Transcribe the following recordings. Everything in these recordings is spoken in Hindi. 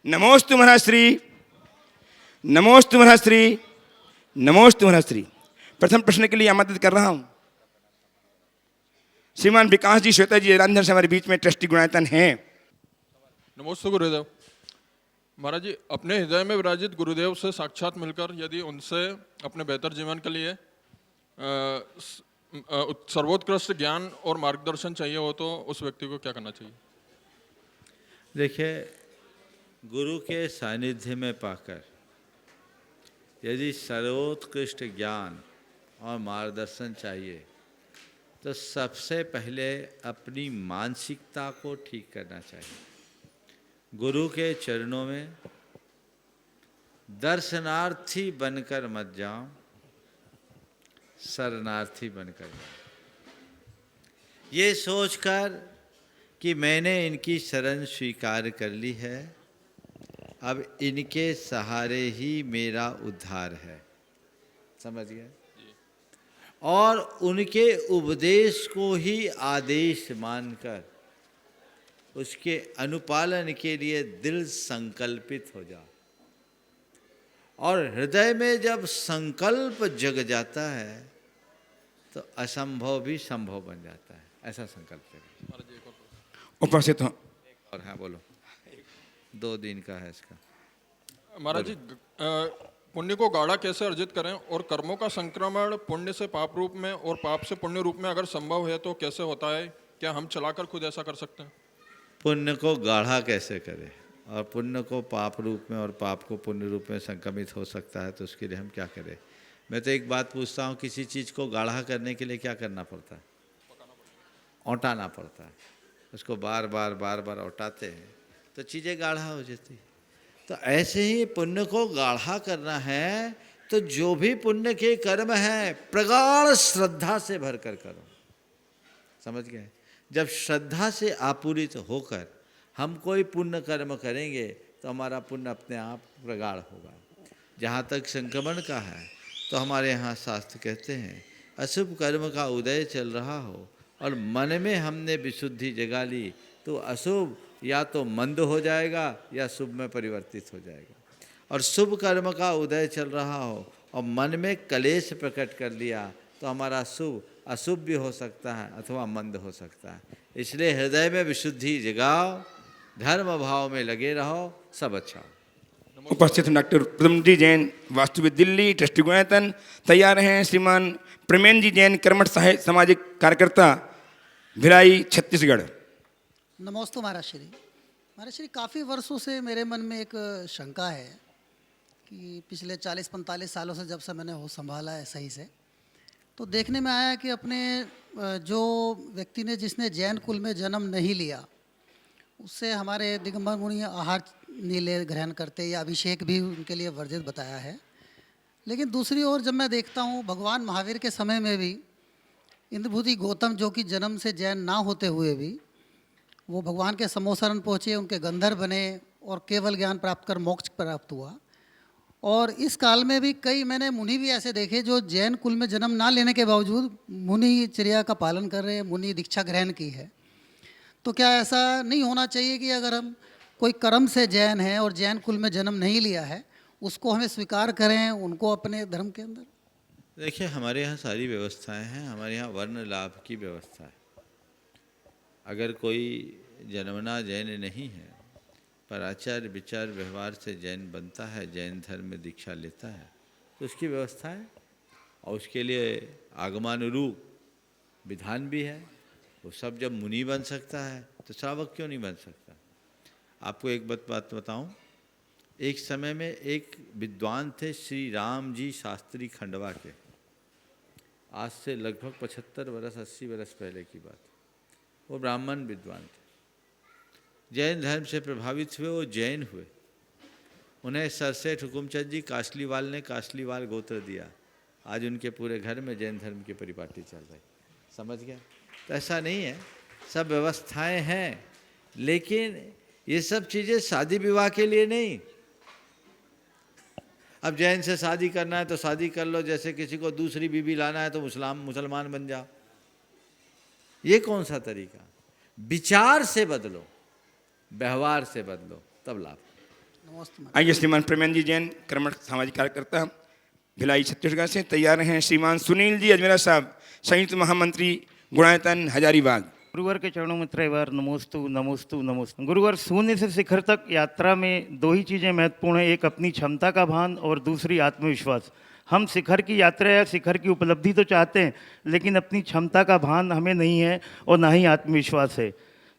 नमोस्तु महाश्री, नमोस्तु महाश्री, नमोस्तु महाश्री। प्रथम प्रश्न के लिए आमंत्रित कर रहा हूं श्रीमान विकास जी, श्वेता जी, जयराम से हमारे बीच में ट्रस्टी गुणायतन हैं। नमस्ते गुरुदेव। महाराज जी, अपने हृदय में विराजित गुरुदेव से साक्षात मिलकर यदि उनसे अपने बेहतर जीवन के लिए सर्वोत्कृष्ट ज्ञान और मार्गदर्शन चाहिए हो तो उस व्यक्ति को क्या करना चाहिए? देखिए, गुरु के सानिध्य में पाकर यदि सर्वोत्कृष्ट ज्ञान और मार्गदर्शन चाहिए तो सबसे पहले अपनी मानसिकता को ठीक करना चाहिए। गुरु के चरणों में दर्शनार्थी बनकर मत जाओ, शरणार्थी बनकर जाओ। ये सोचकर कि मैंने इनकी शरण स्वीकार कर ली है, अब इनके सहारे ही मेरा उद्धार है, समझ गए? और उनके उपदेश को ही आदेश मानकर उसके अनुपालन के लिए दिल संकल्पित हो जाओ। और हृदय में जब संकल्प जग जाता है तो असंभव भी संभव बन जाता है। ऐसा संकल्प करें। उपस्थित हो और हाँ बोलो, 2 दिन का है इसका। महाराज जी, पुण्य को गाढ़ा कैसे अर्जित करें और कर्मों का संक्रमण पुण्य से पाप रूप में और पाप से पुण्य रूप में अगर संभव है तो कैसे होता है? क्या हम चलाकर खुद ऐसा कर सकते हैं? पुण्य को गाढ़ा कैसे करें और पुण्य को पाप रूप में और पाप को पुण्य रूप में संक्रमित हो सकता है तो उसके लिए हम क्या करें? मैं तो एक बात पूछता हूँ, किसी चीज़ को गाढ़ा करने के लिए क्या करना पड़ता है? औटाना पड़ता है। उसको बार बार औटाते हैं तो चीज़ें गाढ़ा हो जाती है। तो ऐसे ही पुण्य को गाढ़ा करना है तो जो भी पुण्य के कर्म हैं प्रगाढ़ श्रद्धा से भर कर करो, समझ गए? जब श्रद्धा से आपूरित होकर हम कोई पुण्य कर्म करेंगे तो हमारा पुण्य अपने आप प्रगाढ़ होगा। जहाँ तक संक्रमण का है तो हमारे यहाँ शास्त्र कहते हैं अशुभ कर्म का उदय चल रहा हो और मन में हमने विशुद्धि जगा ली तो अशुभ या तो मंद हो जाएगा या शुभ में परिवर्तित हो जाएगा। और शुभ कर्म का उदय चल रहा हो और मन में कलेश प्रकट कर लिया तो हमारा शुभ अशुभ भी हो सकता है अथवा मंद हो सकता है। इसलिए हृदय में विशुद्धि जगाओ, धर्म भाव में लगे रहो, सब अच्छा हो। उपस्थित डॉक्टर प्रदम जी जैन, वास्तुविद दिल्ली, ट्रस्टी गुणायतन। तैयार हैं श्रीमान प्रेमेन जी जैन, कर्मठ साहित्य सामाजिक कार्यकर्ता, भिलाई, छत्तीसगढ़। नमोस्तु महाराज श्री। महाराज श्री, काफ़ी वर्षों से मेरे मन में एक शंका है कि पिछले 40-45 सालों से जब से मैंने वो संभाला है सही से, तो देखने में आया कि अपने जो व्यक्ति ने जिसने जैन कुल में जन्म नहीं लिया उससे हमारे दिगंबर मुनि आहार नीले ग्रहण करते या अभिषेक भी उनके लिए वर्जित बताया है। लेकिन दूसरी ओर जब मैं देखता हूँ भगवान महावीर के समय में भी इंद्रभूति गौतम जो कि जन्म से जैन ना होते हुए भी वो भगवान के समोसरण पहुँचे, उनके गंधर्व बने और केवल ज्ञान प्राप्त कर मोक्ष प्राप्त हुआ। और इस काल में भी कई मैंने मुनि भी ऐसे देखे जो जैन कुल में जन्म ना लेने के बावजूद मुनि चर्या का पालन कर रहे हैं, मुनि दीक्षा ग्रहण की है। तो क्या ऐसा नहीं होना चाहिए कि अगर हम कोई कर्म से जैन है और जैन कुल में जन्म नहीं लिया है उसको हमें स्वीकार करें, उनको अपने धर्म के अंदर? देखिए, हमारे यहाँ सारी व्यवस्थाएं हैं। हमारे यहाँ वर्ण लाभ की व्यवस्था है। अगर कोई जन्मना जैन नहीं है पर आचार विचार व्यवहार से जैन बनता है, जैन धर्म में दीक्षा लेता है तो उसकी व्यवस्था है और उसके लिए आगमानुरूप विधान भी है। वो सब जब मुनि बन सकता है तो श्रावक क्यों नहीं बन सकता? आपको एक बात बताऊं, एक समय में एक विद्वान थे श्री राम जी शास्त्री खंडवा के। आज से लगभग 75 वर्ष 80 वर्ष पहले की बात। वो ब्राह्मण विद्वान थे, जैन धर्म से प्रभावित हुए, वो जैन हुए। उन्हें सरसेठ हुकुमचंद जी कासलीवाल ने कासलीवाल गोत्र दिया। आज उनके पूरे घर में जैन धर्म की परिपाटी चल रही, समझ गया? तो ऐसा नहीं है, सब व्यवस्थाएं हैं, लेकिन ये सब चीज़ें शादी विवाह के लिए नहीं। अब जैन से शादी करना है तो शादी कर लो, जैसे किसी को दूसरी बीवी लाना है तो मुसलमान बन जाओ। ये कौन सा तरीका? विचार से बदलो, व्यवहार से बदलो, तब लाभ। नमोस्तु महाराज। आइए श्रीमान प्रेमेंद्र जी जैन कर्मठ सामाजिक कार्यकर्ता भिलाई छत्तीसगढ़ से तैयार हैं श्रीमान सुनील जी अजमेरा साहब संयुक्त महामंत्री गुणायतन हजारीबाग। गुरुवर के चरणों में त्रैवार नमोस्तु नमोस्तु नमोस्तु। गुरुवर, शून्य से शिखर तक यात्रा में दो ही चीज़ें महत्वपूर्ण हैं, एक अपनी क्षमता का भान और दूसरी आत्मविश्वास। हम शिखर की यात्रा या शिखर की उपलब्धि तो चाहते हैं, लेकिन अपनी क्षमता का भान हमें नहीं है और ना ही आत्मविश्वास है।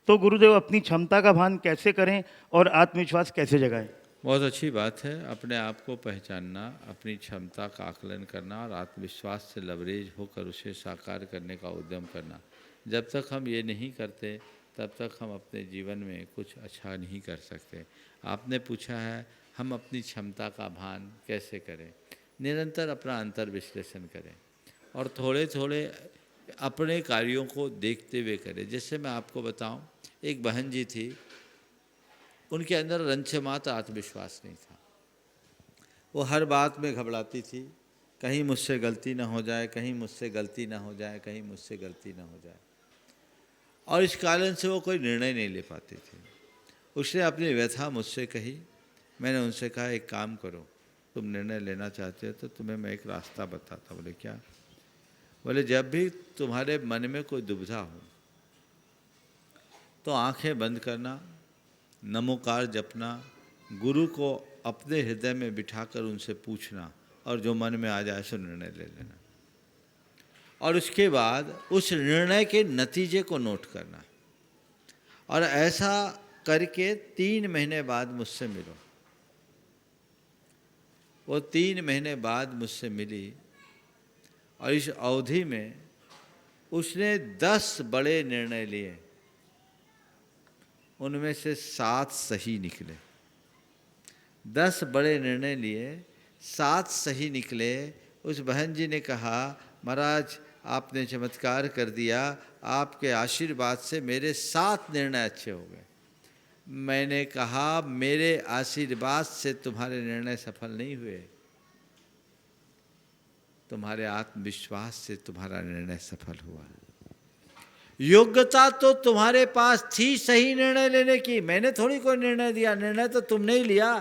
तो गुरुदेव, अपनी क्षमता का भान कैसे करें और आत्मविश्वास कैसे जगाएं? बहुत अच्छी बात है। अपने आप को पहचानना, अपनी क्षमता का आकलन करना और आत्मविश्वास से लवरेज होकर उसे साकार करने का उद्यम करना। जब तक हम ये नहीं करते तब तक हम अपने जीवन में कुछ अच्छा नहीं कर सकते। आपने पूछा है हम अपनी क्षमता का भान कैसे करें। निरंतर अपना अंतर विश्लेषण करें और थोड़े थोड़े अपने कार्यों को देखते हुए करें। जैसे मैं आपको बताऊं, एक बहन जी थी, उनके अंदर रंचमात्र आत्मविश्वास नहीं था। वो हर बात में घबराती थी, कहीं मुझसे गलती ना हो जाए, कहीं मुझसे गलती ना हो जाए, कहीं मुझसे गलती ना हो जाए, और इस कारण से वो कोई निर्णय नहीं ले पाती थी। उसने अपनी व्यथा मुझसे कही। मैंने उनसे कहा एक काम करो, तुम निर्णय लेना चाहते हो तो तुम्हें मैं एक रास्ता बताता। बोले क्या? बोले जब भी तुम्हारे मन में कोई दुविधा हो तो आंखें बंद करना, नमोकार जपना, गुरु को अपने हृदय में बिठाकर उनसे पूछना और जो मन में आ जाए सो निर्णय ले लेना, और उसके बाद उस निर्णय के नतीजे को नोट करना। और ऐसा करके 3 महीने बाद मुझसे मिलो। वो 3 महीने बाद मुझसे मिली और इस अवधि में उसने 10 बड़े निर्णय लिए, उनमें से 7 सही निकले। 10 बड़े निर्णय लिए, 7 सही निकले। उस बहन जी ने कहा महाराज आपने चमत्कार कर दिया, आपके आशीर्वाद से मेरे 7 निर्णय अच्छे हो गए। मैंने कहा मेरे आशीर्वाद से तुम्हारे निर्णय सफल नहीं हुए, तुम्हारे आत्मविश्वास से तुम्हारा निर्णय सफल हुआ। योग्यता तो तुम्हारे पास थी सही निर्णय लेने की, मैंने थोड़ी कोई निर्णय दिया, निर्णय तो तुमने ही लिया,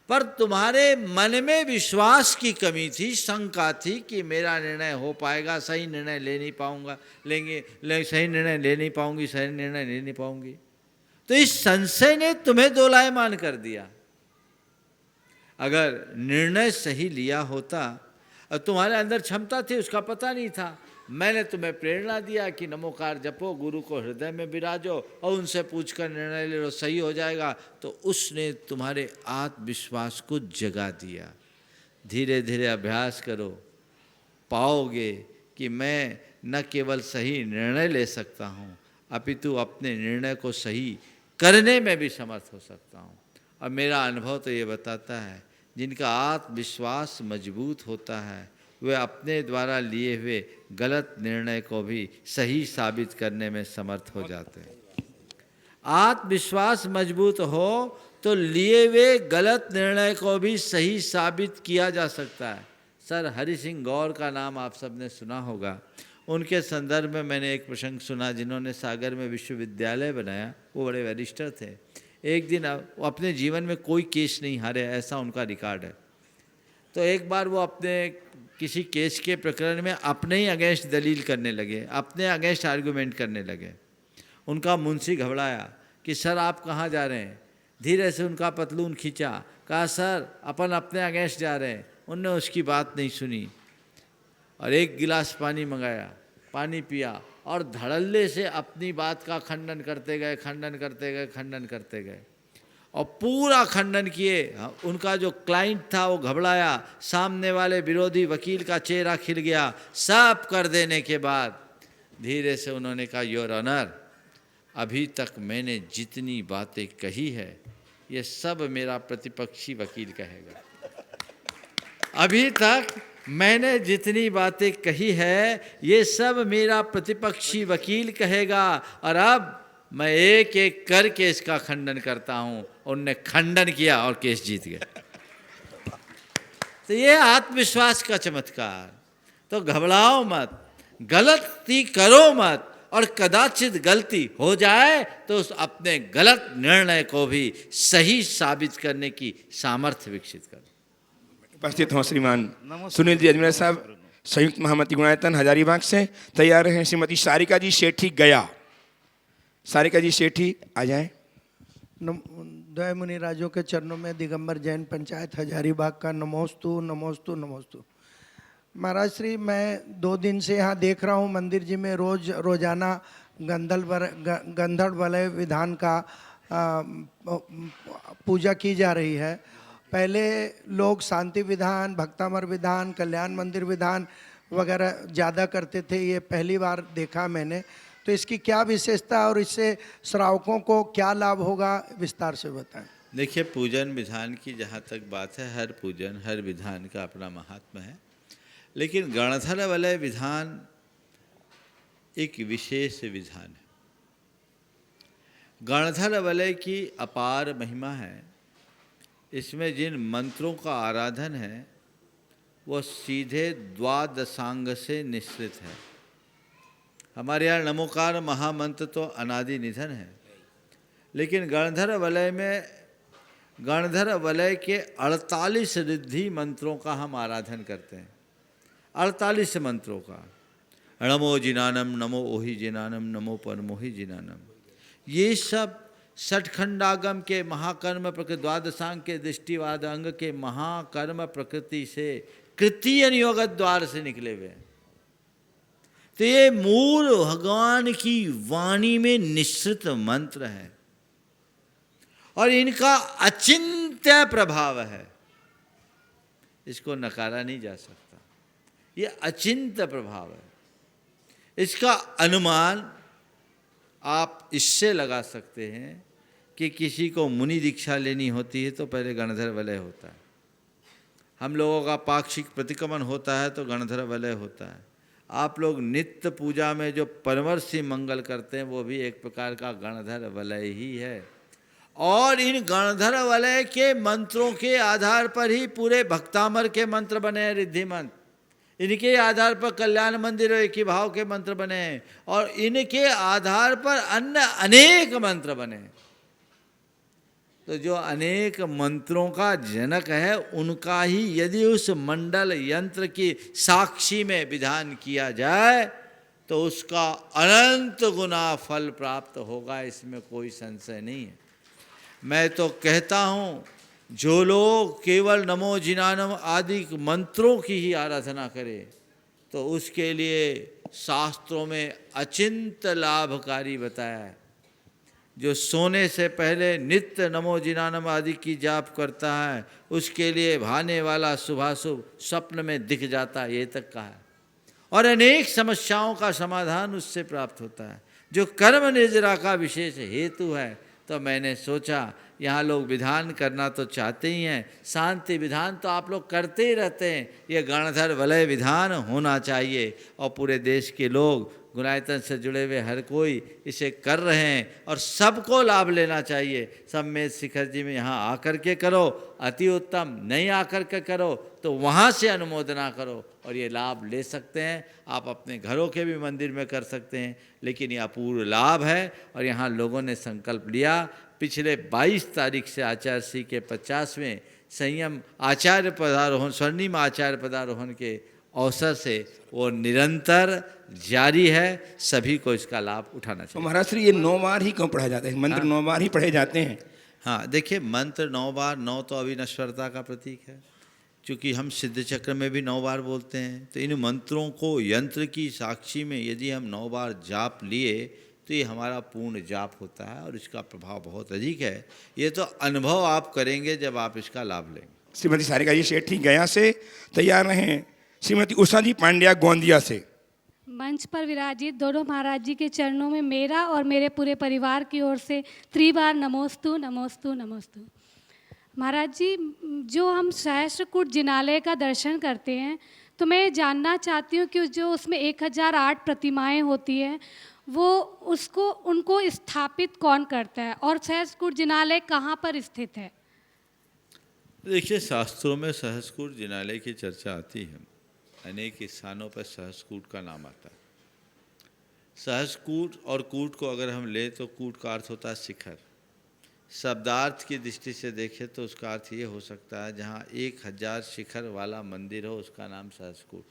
पर तुम्हारे मन में विश्वास की कमी थी, शंका थी कि मेरा निर्णय हो पाएगा, सही निर्णय ले नहीं पाऊंगा, सही निर्णय ले नहीं पाऊंगी, सही निर्णय ले नहीं पाऊंगी। तो इस संशय ने तुम्हें दोलायमान कर दिया। अगर निर्णय सही लिया होता और तुम्हारे अंदर क्षमता थी, उसका पता नहीं था, मैंने तुम्हें प्रेरणा दिया कि नमोकार जपो, गुरु को हृदय में विराजो और उनसे पूछकर निर्णय ले लो, सही हो जाएगा, तो उसने तुम्हारे आत्मविश्वास को जगा दिया। धीरे धीरे अभ्यास करो, पाओगे कि मैं न केवल सही निर्णय ले सकता हूँ, अपितु अपने निर्णय को सही करने में भी समर्थ हो सकता हूँ। और मेरा अनुभव तो ये बताता है, जिनका आत्मविश्वास मजबूत होता है वे अपने द्वारा लिए हुए गलत निर्णय को भी सही साबित करने में समर्थ हो जाते हैं। आत्मविश्वास मजबूत हो तो लिए हुए गलत निर्णय को भी सही साबित किया जा सकता है। सर हरि सिंह गौर का नाम आप सबने सुना होगा। उनके संदर्भ में मैंने एक प्रसंग सुना, जिन्होंने सागर में विश्वविद्यालय बनाया। वो बड़े बैरिस्टर थे। एक दिन अपने जीवन में कोई केस नहीं हारे, ऐसा उनका रिकॉर्ड है। तो एक बार वो अपने किसी केस के प्रकरण में अपने ही अगेंस्ट दलील करने लगे, अपने अगेंस्ट आर्गूमेंट करने लगे। उनका मुंशी घबराया कि सर आप कहाँ जा रहे हैं। धीरे से उनका पतलून खींचा, कहा सर अपन अपने अगेंस्ट जा रहे हैं। उनने उसकी बात नहीं सुनी और एक गिलास पानी मंगाया, पानी पिया और धड़ल्ले से अपनी बात का खंडन करते गए, खंडन करते गए, खंडन करते गए और पूरा खंडन किए। उनका जो क्लाइंट था वो घबराया, सामने वाले विरोधी वकील का चेहरा खिल गया। सब कर देने के बाद धीरे से उन्होंने कहा योर ऑनर, अभी तक मैंने जितनी बातें कही है ये सब मेरा प्रतिपक्षी वकील कहेगा। अभी तक मैंने जितनी बातें कही है ये सब मेरा प्रतिपक्षी वकील कहेगा और अब मैं एक एक करके इसका खंडन करता हूं। उनने खंडन किया और केस जीत गए। तो ये आत्मविश्वास का चमत्कार। तो घबराओ मत, गलती करो मत और कदाचित गलती हो जाए तो उस अपने गलत निर्णय को भी सही साबित करने की सामर्थ्य विकसित करें। उपस्थित हों श्रीमान सुनील जी अजमेर साहब, संयुक्त महामती गुणायतन हजारीबाग से। तैयार हैं श्रीमती सारिका जी सेठी गया। सारिका जी सेठी आ जाएं। द्वय मुनि राजों के चरणों में दिगंबर जैन पंचायत हजारीबाग का नमोस्तु नमोस्तु नमोस्तु। महाराज श्री, मैं 2 दिन से यहाँ देख रहा हूँ मंदिर जी में रोजाना गंधर्व वलय विधान का पूजा की जा रही है। पहले लोग शांति विधान, भक्तामर विधान, कल्याण मंदिर विधान वगैरह ज़्यादा करते थे, ये पहली बार देखा मैंने। तो इसकी क्या विशेषता और इससे श्रावकों को क्या लाभ होगा, विस्तार से बताएं। देखिए, पूजन विधान की जहाँ तक बात है, हर पूजन हर विधान का अपना महात्मा है, लेकिन गणधर वलय विधान एक विशेष विधान है। गणधर वलय की अपार महिमा है। इसमें जिन मंत्रों का आराधन है वो सीधे द्वादशांग से निश्चित है। हमारे यहाँ नमोकार महामंत्र तो अनादि निधन है, लेकिन गणधर वलय में गणधर वलय के 48 रिद्धि मंत्रों का हम आराधन करते हैं। 48 मंत्रों का। नमो जिनानम, नमो ओहि जिनानम, नमो परमोहि जिनानम। ये सब षटखंडागम के महाकर्म प्रकृति, द्वादशांग के दृष्टिवाद अंग के महाकर्म प्रकृति से कृतीय नियोग द्वार से निकले हुए हैं। तो ये मूल भगवान की वाणी में निश्चित मंत्र है और इनका अचिंत्य प्रभाव है। इसको नकारा नहीं जा सकता। ये अचिंत्य प्रभाव है। इसका अनुमान आप इससे लगा सकते हैं कि किसी को मुनि दीक्षा लेनी होती है तो पहले गणधर वलय होता है। हम लोगों का पाक्षिक प्रतिक्रमण होता है तो गणधर वलय होता है। आप लोग नित्य पूजा में जो परमर्शी मंगल करते हैं वो भी एक प्रकार का गणधर वलय ही है। और इन गणधर वलय के मंत्रों के आधार पर ही पूरे भक्तामर के मंत्र बने हैं, रिद्धि मंत्र। इनके आधार पर कल्याण मंदिर और एकी भाव के मंत्र बने हैं और इनके आधार पर अन्य अनेक मंत्र बने हैं। तो जो अनेक मंत्रों का जनक है उनका ही यदि उस मंडल यंत्र की साक्षी में विधान किया जाए तो उसका अनंत गुना फल प्राप्त होगा, इसमें कोई संशय नहीं है। मैं तो कहता हूँ जो लोग केवल नमो जिनानम आदि मंत्रों की ही आराधना करें तो उसके लिए शास्त्रों में अचिंत्य लाभकारी बताया है। जो सोने से पहले नित्य नमो जिनानम आदि की जाप करता है उसके लिए भाने वाला शुभाशुभ स्वप्न में दिख जाता है, ये तक कहा है। और अनेक समस्याओं का समाधान उससे प्राप्त होता है। जो कर्म निर्जरा का विशेष हेतु है, तो मैंने सोचा यहाँ लोग विधान करना तो चाहते ही हैं, शांति विधान तो आप लोग करते ही रहते हैं, ये गणधर वलय विधान होना चाहिए। और पूरे देश के लोग गुणायतन से जुड़े हुए हर कोई इसे कर रहे हैं और सबको लाभ लेना चाहिए। सम्मेद शिखर जी में यहाँ आकर के करो, अति उत्तम। नहीं आकर के करो तो वहाँ से अनुमोदना करो और ये लाभ ले सकते हैं। आप अपने घरों के भी मंदिर में कर सकते हैं, लेकिन ये अपूर्व लाभ है। और यहाँ लोगों ने संकल्प लिया पिछले 22 तारीख से आचार्य श्री के 50वें संयम आचार्य पदारोहण, स्वर्णिम आचार्य पदारोहण के अवसर से वो निरंतर जारी है। सभी को इसका लाभ उठाना तो चाहिए। महाराज श्री, ये 9 बार ही क्यों पढ़ा जाता है? मंत्र 9 बार ही पढ़े जाते हैं? हाँ, देखिए, मंत्र 9 बार, 9 तो अविनश्वरता का प्रतीक है। क्योंकि हम सिद्ध चक्र में भी 9 बार बोलते हैं, तो इन मंत्रों को यंत्र की साक्षी में यदि हम 9 बार जाप लिए तो ये हमारा पूर्ण जाप होता है और इसका प्रभाव बहुत अधिक है। ये तो अनुभव आप करेंगे जब आप इसका लाभ लेंगे। श्रीमती सारिका जी सेठी गया से। तैयार रहें श्रीमती उषा जी पांड्या गोंदिया से। मंच पर विराजित दोनों महाराज जी के चरणों में मेरा और मेरे पूरे परिवार की ओर से त्रिबार नमोस्तु नमोस्तु नमोस्तु। महाराज जी, जो हम सहस्त्रकूट जिनालय का दर्शन करते हैं तो मैं जानना चाहती हूँ कि जो उसमें 1008 प्रतिमाएं होती हैं वो उनको स्थापित कौन करता है और सहस्त्रकूट जिनालय कहाँ पर स्थित है? देखिए, शास्त्रों में सहस्त्रकूट जिनालय की चर्चा आती है। अनेक स्थानों पर सहस्त्रकूट का नाम आता है। सहस्कूट और कूट को अगर हम लें तो कूट का अर्थ होता है शिखर। शब्दार्थ की दृष्टि से देखें तो उसका अर्थ ये हो सकता है जहाँ 1000 शिखर वाला मंदिर हो उसका नाम सहस्कूट।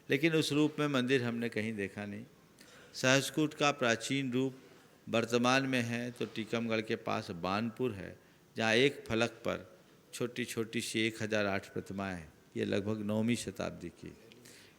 लेकिन उस रूप में मंदिर हमने कहीं देखा नहीं। सहस्कूट का प्राचीन रूप वर्तमान में है तो टीकमगढ़ के पास बानपुर है, जहाँ एक फलक पर छोटी छोटी सी 1008 प्रतिमाएँ हैं। ये लगभग 9वीं शताब्दी की।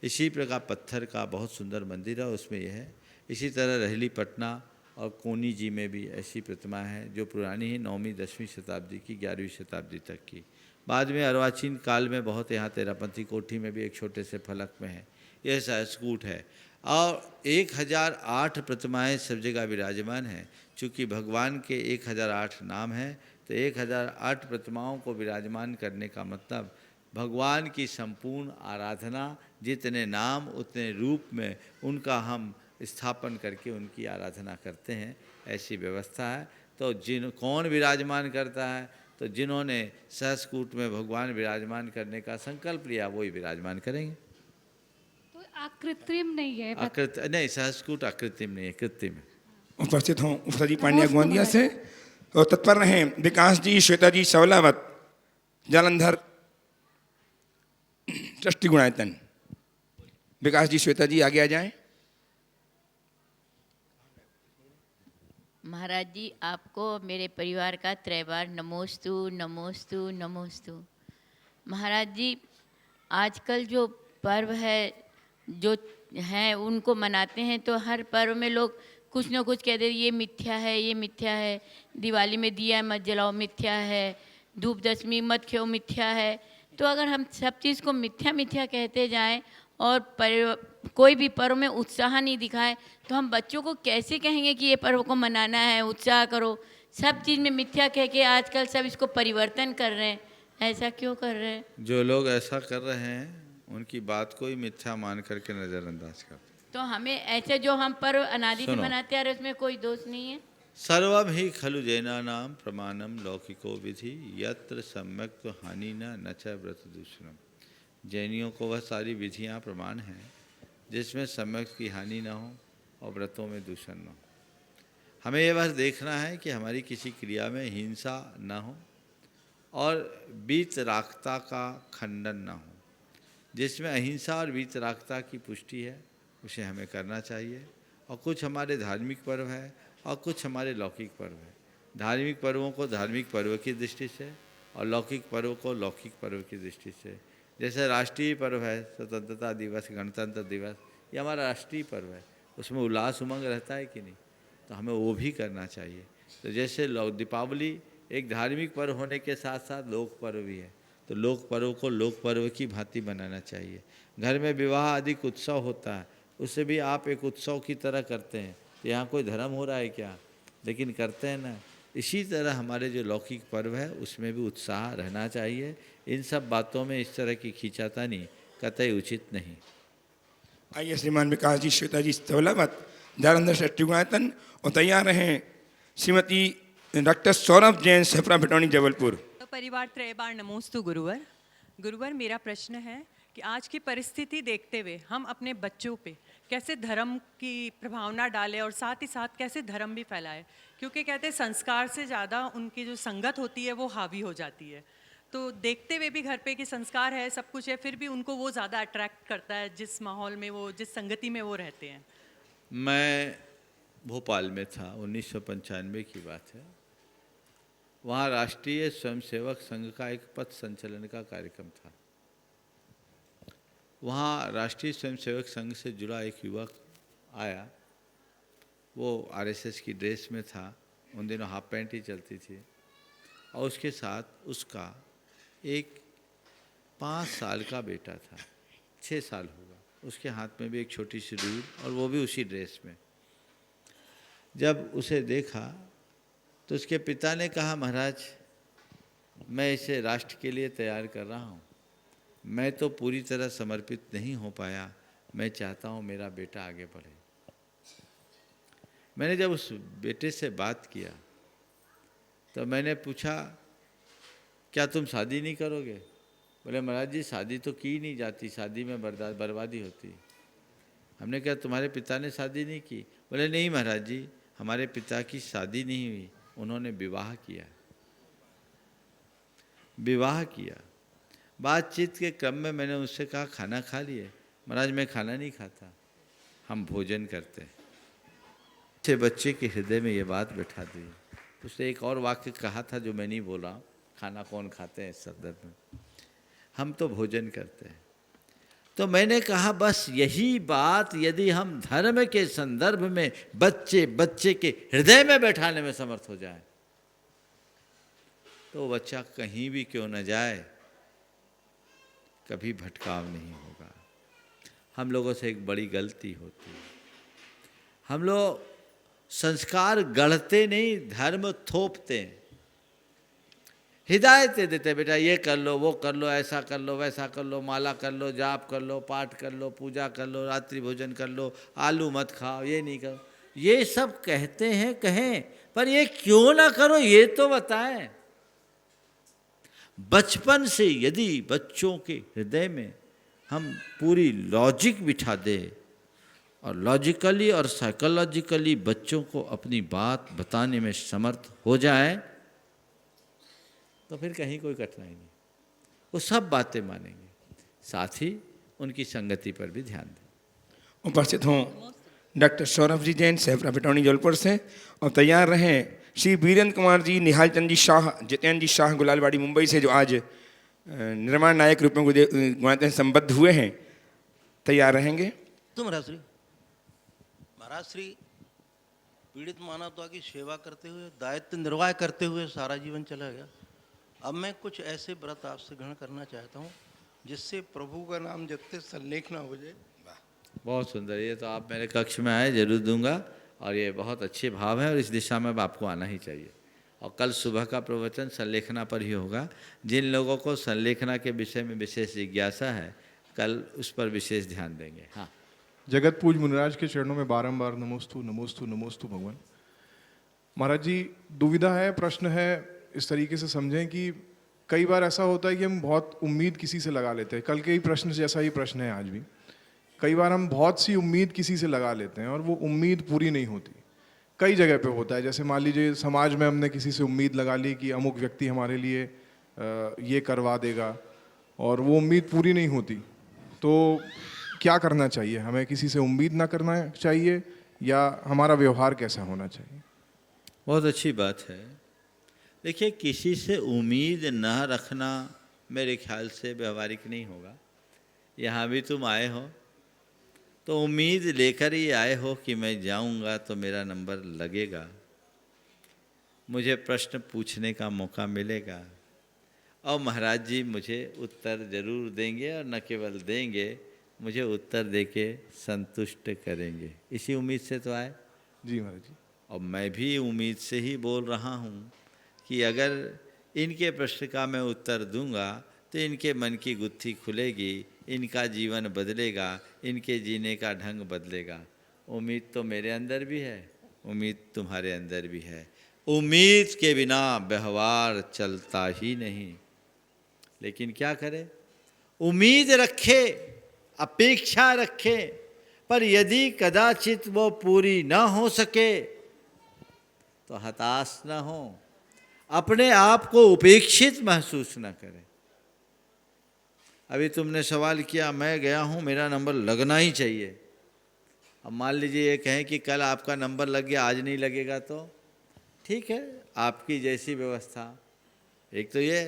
इसी प्रकार पत्थर का बहुत सुंदर मंदिर है, उसमें यह है। इसी तरह रहली पटना और कोनी जी में भी ऐसी प्रतिमाएँ हैं जो पुरानी है, 9वीं 10वीं शताब्दी की, 11वीं शताब्दी तक की। बाद में अर्वाचीन काल में बहुत, यहाँ तेरापंथी कोठी में भी एक छोटे से फलक में है। यह सहस्कूट है और 1008 प्रतिमाएँ सब जगह विराजमान हैं। चूँकि भगवान के 1008 नाम हैं तो 1008 प्रतिमाओं को विराजमान करने का मतलब भगवान की संपूर्ण आराधना, जितने नाम उतने रूप में उनका हम स्थापन करके उनकी आराधना करते हैं, ऐसी व्यवस्था है। तो कौन विराजमान करता है, तो जिन्होंने सहस्कूट में भगवान विराजमान करने का संकल्प लिया वही विराजमान करेंगे। तो अकृत्रिम नहीं है? नहीं, सहस्कूट अकृत्रिम नहीं है, कृत्रिम है। उपस्थित हों उपसा जी पांड्या गोंदिया से और तत्पर रहें विकास जी, श्वेता जी सवलावत, जालंधर ट्रस्टी गुणायतन। विकास जी, श्वेता जी आगे आ जाएं। महाराज जी, आपको मेरे परिवार का त्रैवार नमोस्तु नमोस्तु नमोस्तु। महाराज जी, आजकल जो पर्व है जो हैं उनको मनाते हैं तो हर पर्व में लोग कुछ न कुछ कहते हैं ये मिथ्या है, ये मिथ्या है। दिवाली में दिया मत जलाओ, मिथ्या है। धूप दशमी मत खाओ, मिथ्या है। तो अगर हम सब चीज़ को मिथ्या मिथ्या कहते जाएं और कोई भी पर्व में उत्साह नहीं दिखाए तो हम बच्चों को कैसे कहेंगे कि ये पर्व को मनाना है, उत्साह करो। सब चीज़ में मिथ्या कह के आजकल सब इसको परिवर्तन कर रहे हैं। ऐसा क्यों कर रहे हैं? जो लोग ऐसा कर रहे हैं उनकी बात को ही मिथ्या मान करके नज़रअंदाज करते। तो हमें ऐसे जो हम पर्व अनादि से मनाते आ रहे उसमें कोई दोष नहीं है? सर्वम ही खलु जैनानाम प्रमाणम लौकिको विधि यत्र सम्यक तो हानि न च व्रत दूषणम। जैनियों को वह सारी विधियाँ प्रमाण हैं जिसमें सम्यक की हानि न हो और व्रतों में दूषण न हो। हमें यह बस देखना है कि हमारी किसी क्रिया में हिंसा न हो और वीतरागता का खंडन न हो। जिसमें अहिंसा और वीतरागता की पुष्टि है उसे हमें करना चाहिए। और कुछ हमारे धार्मिक पर्व है और कुछ हमारे लौकिक पर्व है। धार्मिक पर्वों को धार्मिक पर्व की दृष्टि से और लौकिक पर्व को लौकिक पर्व की दृष्टि से। जैसे राष्ट्रीय पर्व है स्वतंत्रता दिवस, गणतंत्र दिवस, ये हमारा राष्ट्रीय पर्व है, उसमें उल्लास उमंग रहता है कि नहीं, तो हमें वो भी करना चाहिए। तो जैसे दीपावली एक धार्मिक पर्व होने के साथ साथ लोक पर्व भी है, तो लोक पर्व को लोक पर्व की भांति बनाना चाहिए। घर में विवाह अधिक उत्सव होता है, उससे भी आप एक उत्सव की तरह करते हैं। तो यहाँ कोई धर्म हो रहा है क्या? लेकिन करते हैं ना। इसी तरह हमारे जो लौकिक पर्व है उसमें भी उत्साह रहना चाहिए। इन सब बातों में इस तरह की खींचातानी कतई उचित नहीं। आइए श्रीमान विकास जी, श्वेता जी सवलावत, जालंधर ट्रस्टी गुणायतन और तैयार रहें श्रीमती डॉक्टर सौरभ जैन, सफरा भिटौनी, जबलपुर। तो परिवार त्रैबार नमोस्तु गुरुवर। गुरुवर, मेरा प्रश्न है कि आज की परिस्थिति देखते हुए हम अपने बच्चों पे कैसे धर्म की प्रभावना डालें और साथ ही साथ कैसे धर्म भी फैलाएं, क्योंकि कहते हैं संस्कार से ज़्यादा उनकी जो संगत होती है वो हावी हो जाती है। तो देखते हुए भी घर पे कि संस्कार है, सब कुछ है, फिर भी उनको वो ज़्यादा अट्रैक्ट करता है जिस माहौल में वो, जिस संगति में वो रहते हैं। मैं भोपाल में था, 1995 की बात है। वहाँ राष्ट्रीय स्वयंसेवक संघ का एक पथ संचलन का कार्यक्रम था। वहाँ राष्ट्रीय स्वयंसेवक संघ से जुड़ा एक युवक आया। वो आरएसएस की ड्रेस में था, उन दिनों हाफ पैंट ही चलती थी, और उसके साथ उसका एक 5 साल का बेटा था, 6 साल होगा। उसके हाथ में भी एक छोटी सी रूल, और वो भी उसी ड्रेस में। जब उसे देखा तो उसके पिता ने कहा, महाराज मैं इसे राष्ट्र के लिए तैयार कर रहा हूँ, मैं तो पूरी तरह समर्पित नहीं हो पाया, मैं चाहता हूँ मेरा बेटा आगे बढ़े। मैंने जब उस बेटे से बात किया तो मैंने पूछा, क्या तुम शादी नहीं करोगे? बोले, महाराज जी शादी तो की नहीं जाती, शादी में बर्बादी होती। हमने कहा तुम्हारे पिता ने शादी नहीं की? बोले नहीं महाराज जी, हमारे पिता की शादी नहीं हुई, उन्होंने विवाह किया। विवाह किया। बातचीत के क्रम में मैंने उससे कहा खाना खा लिए? महाराज मैं खाना नहीं खाता, हम भोजन करते हैं। से बच्चे के हृदय में ये बात बैठा दी। उसने एक और वाक्य कहा था जो मैं नहीं बोला, खाना कौन खाते हैं इस संदर्भ में, हम तो भोजन करते हैं। तो मैंने कहा बस यही बात यदि हम धर्म के संदर्भ में बच्चे के हृदय में बैठाने में समर्थ हो जाए, तो बच्चा कहीं भी क्यों न जाए, कभी भटकाव नहीं होगा। हम लोगों से एक बड़ी गलती होती है, हम लोग संस्कार गढ़ते नहीं, धर्म थोपते हैं, हिदायतें देते, बेटा ये कर लो, वो कर लो, ऐसा कर लो, वैसा कर लो, माला कर लो, जाप कर लो, पाठ कर लो, पूजा कर लो, रात्रि भोजन कर लो, आलू मत खाओ, ये नहीं करो, ये सब कहते हैं, कहें, पर ये क्यों ना करो ये तो बताएं। बचपन से यदि बच्चों के हृदय में हम पूरी लॉजिक बिठा दें और लॉजिकली और साइकोलॉजिकली बच्चों को अपनी बात बताने में समर्थ हो जाए, तो फिर कहीं कोई कठिनाई नहीं, वो सब बातें मानेंगे। साथ ही उनकी संगति पर भी ध्यान दें। उपस्थित हों डॉक्टर सौरभ जी जैन, सह प्रॉफिट अटॉर्नी जबलपुर से, और तैयार रहें श्री वीरेंद्र कुमार जी, निहाल चंद जी शाह, जितेंद्र जी शाह गुलालवाड़ी मुंबई से, जो आज निर्माण नायक रूप में गुणातीत संबद्ध हुए हैं, तैयार रहेंगे। तो महाराज श्री पीड़ित मानवता की सेवा करते हुए, दायित्व निर्वाह करते हुए सारा जीवन चला गया। अब मैं कुछ ऐसे व्रत आपसे ग्रहण करना चाहता हूँ जिससे प्रभु का नाम जपते संलेख ना हो जाए। बहुत सुंदर, ये तो आप मेरे कक्ष में आए जरूर दूंगा, और ये बहुत अच्छे भाव है और इस दिशा में अब आपको आना ही चाहिए। और कल सुबह का प्रवचन संलेखना पर ही होगा। जिन लोगों को संलेखना के विषय में विशेष जिज्ञासा है, कल उस पर विशेष ध्यान देंगे। हाँ, जगत पूज मुनिराज के चरणों में बारंबार नमोस्तु नमोस्तु नमोस्तु भगवान। महाराज जी, दुविधा है, प्रश्न है, इस तरीके से समझें कि कई बार ऐसा होता है कि हम बहुत उम्मीद किसी से लगा लेते हैं। कल के ही प्रश्न जैसा ही प्रश्न है आज भी। कई बार हम बहुत सी उम्मीद किसी से लगा लेते हैं और वो उम्मीद पूरी नहीं होती। कई जगह पे होता है, जैसे मान लीजिए समाज में हमने किसी से उम्मीद लगा ली कि अमुक व्यक्ति हमारे लिए ये करवा देगा, और वो उम्मीद पूरी नहीं होती। तो क्या करना चाहिए? हमें किसी से उम्मीद ना करना चाहिए, या हमारा व्यवहार कैसा होना चाहिए? बहुत अच्छी बात है। देखिए, किसी से उम्मीद न रखना मेरे ख्याल से व्यवहारिक नहीं होगा। यहाँ भी तुम आए हो तो उम्मीद लेकर ही आए हो कि मैं जाऊँगा तो मेरा नंबर लगेगा, मुझे प्रश्न पूछने का मौका मिलेगा, और महाराज जी मुझे उत्तर जरूर देंगे, और न केवल देंगे, मुझे उत्तर देके संतुष्ट करेंगे। इसी उम्मीद से तो आए। जी महाराज जी। और मैं भी उम्मीद से ही बोल रहा हूँ कि अगर इनके प्रश्न का मैं उत्तर दूंगा तो इनके मन की गुत्थी खुलेगी, इनका जीवन बदलेगा, इनके जीने का ढंग बदलेगा। उम्मीद तो मेरे अंदर भी है, उम्मीद तुम्हारे अंदर भी है। उम्मीद के बिना व्यवहार चलता ही नहीं। लेकिन क्या करें? उम्मीद रखे, अपेक्षा रखे, पर यदि कदाचित वो पूरी ना हो सके तो हताश ना हो, अपने आप को उपेक्षित महसूस ना करें। अभी तुमने सवाल किया, मैं गया हूँ, मेरा नंबर लगना ही चाहिए। अब मान लीजिए ये कहें कि कल आपका नंबर लग गया, आज नहीं लगेगा, तो ठीक है, आपकी जैसी व्यवस्था। एक तो ये,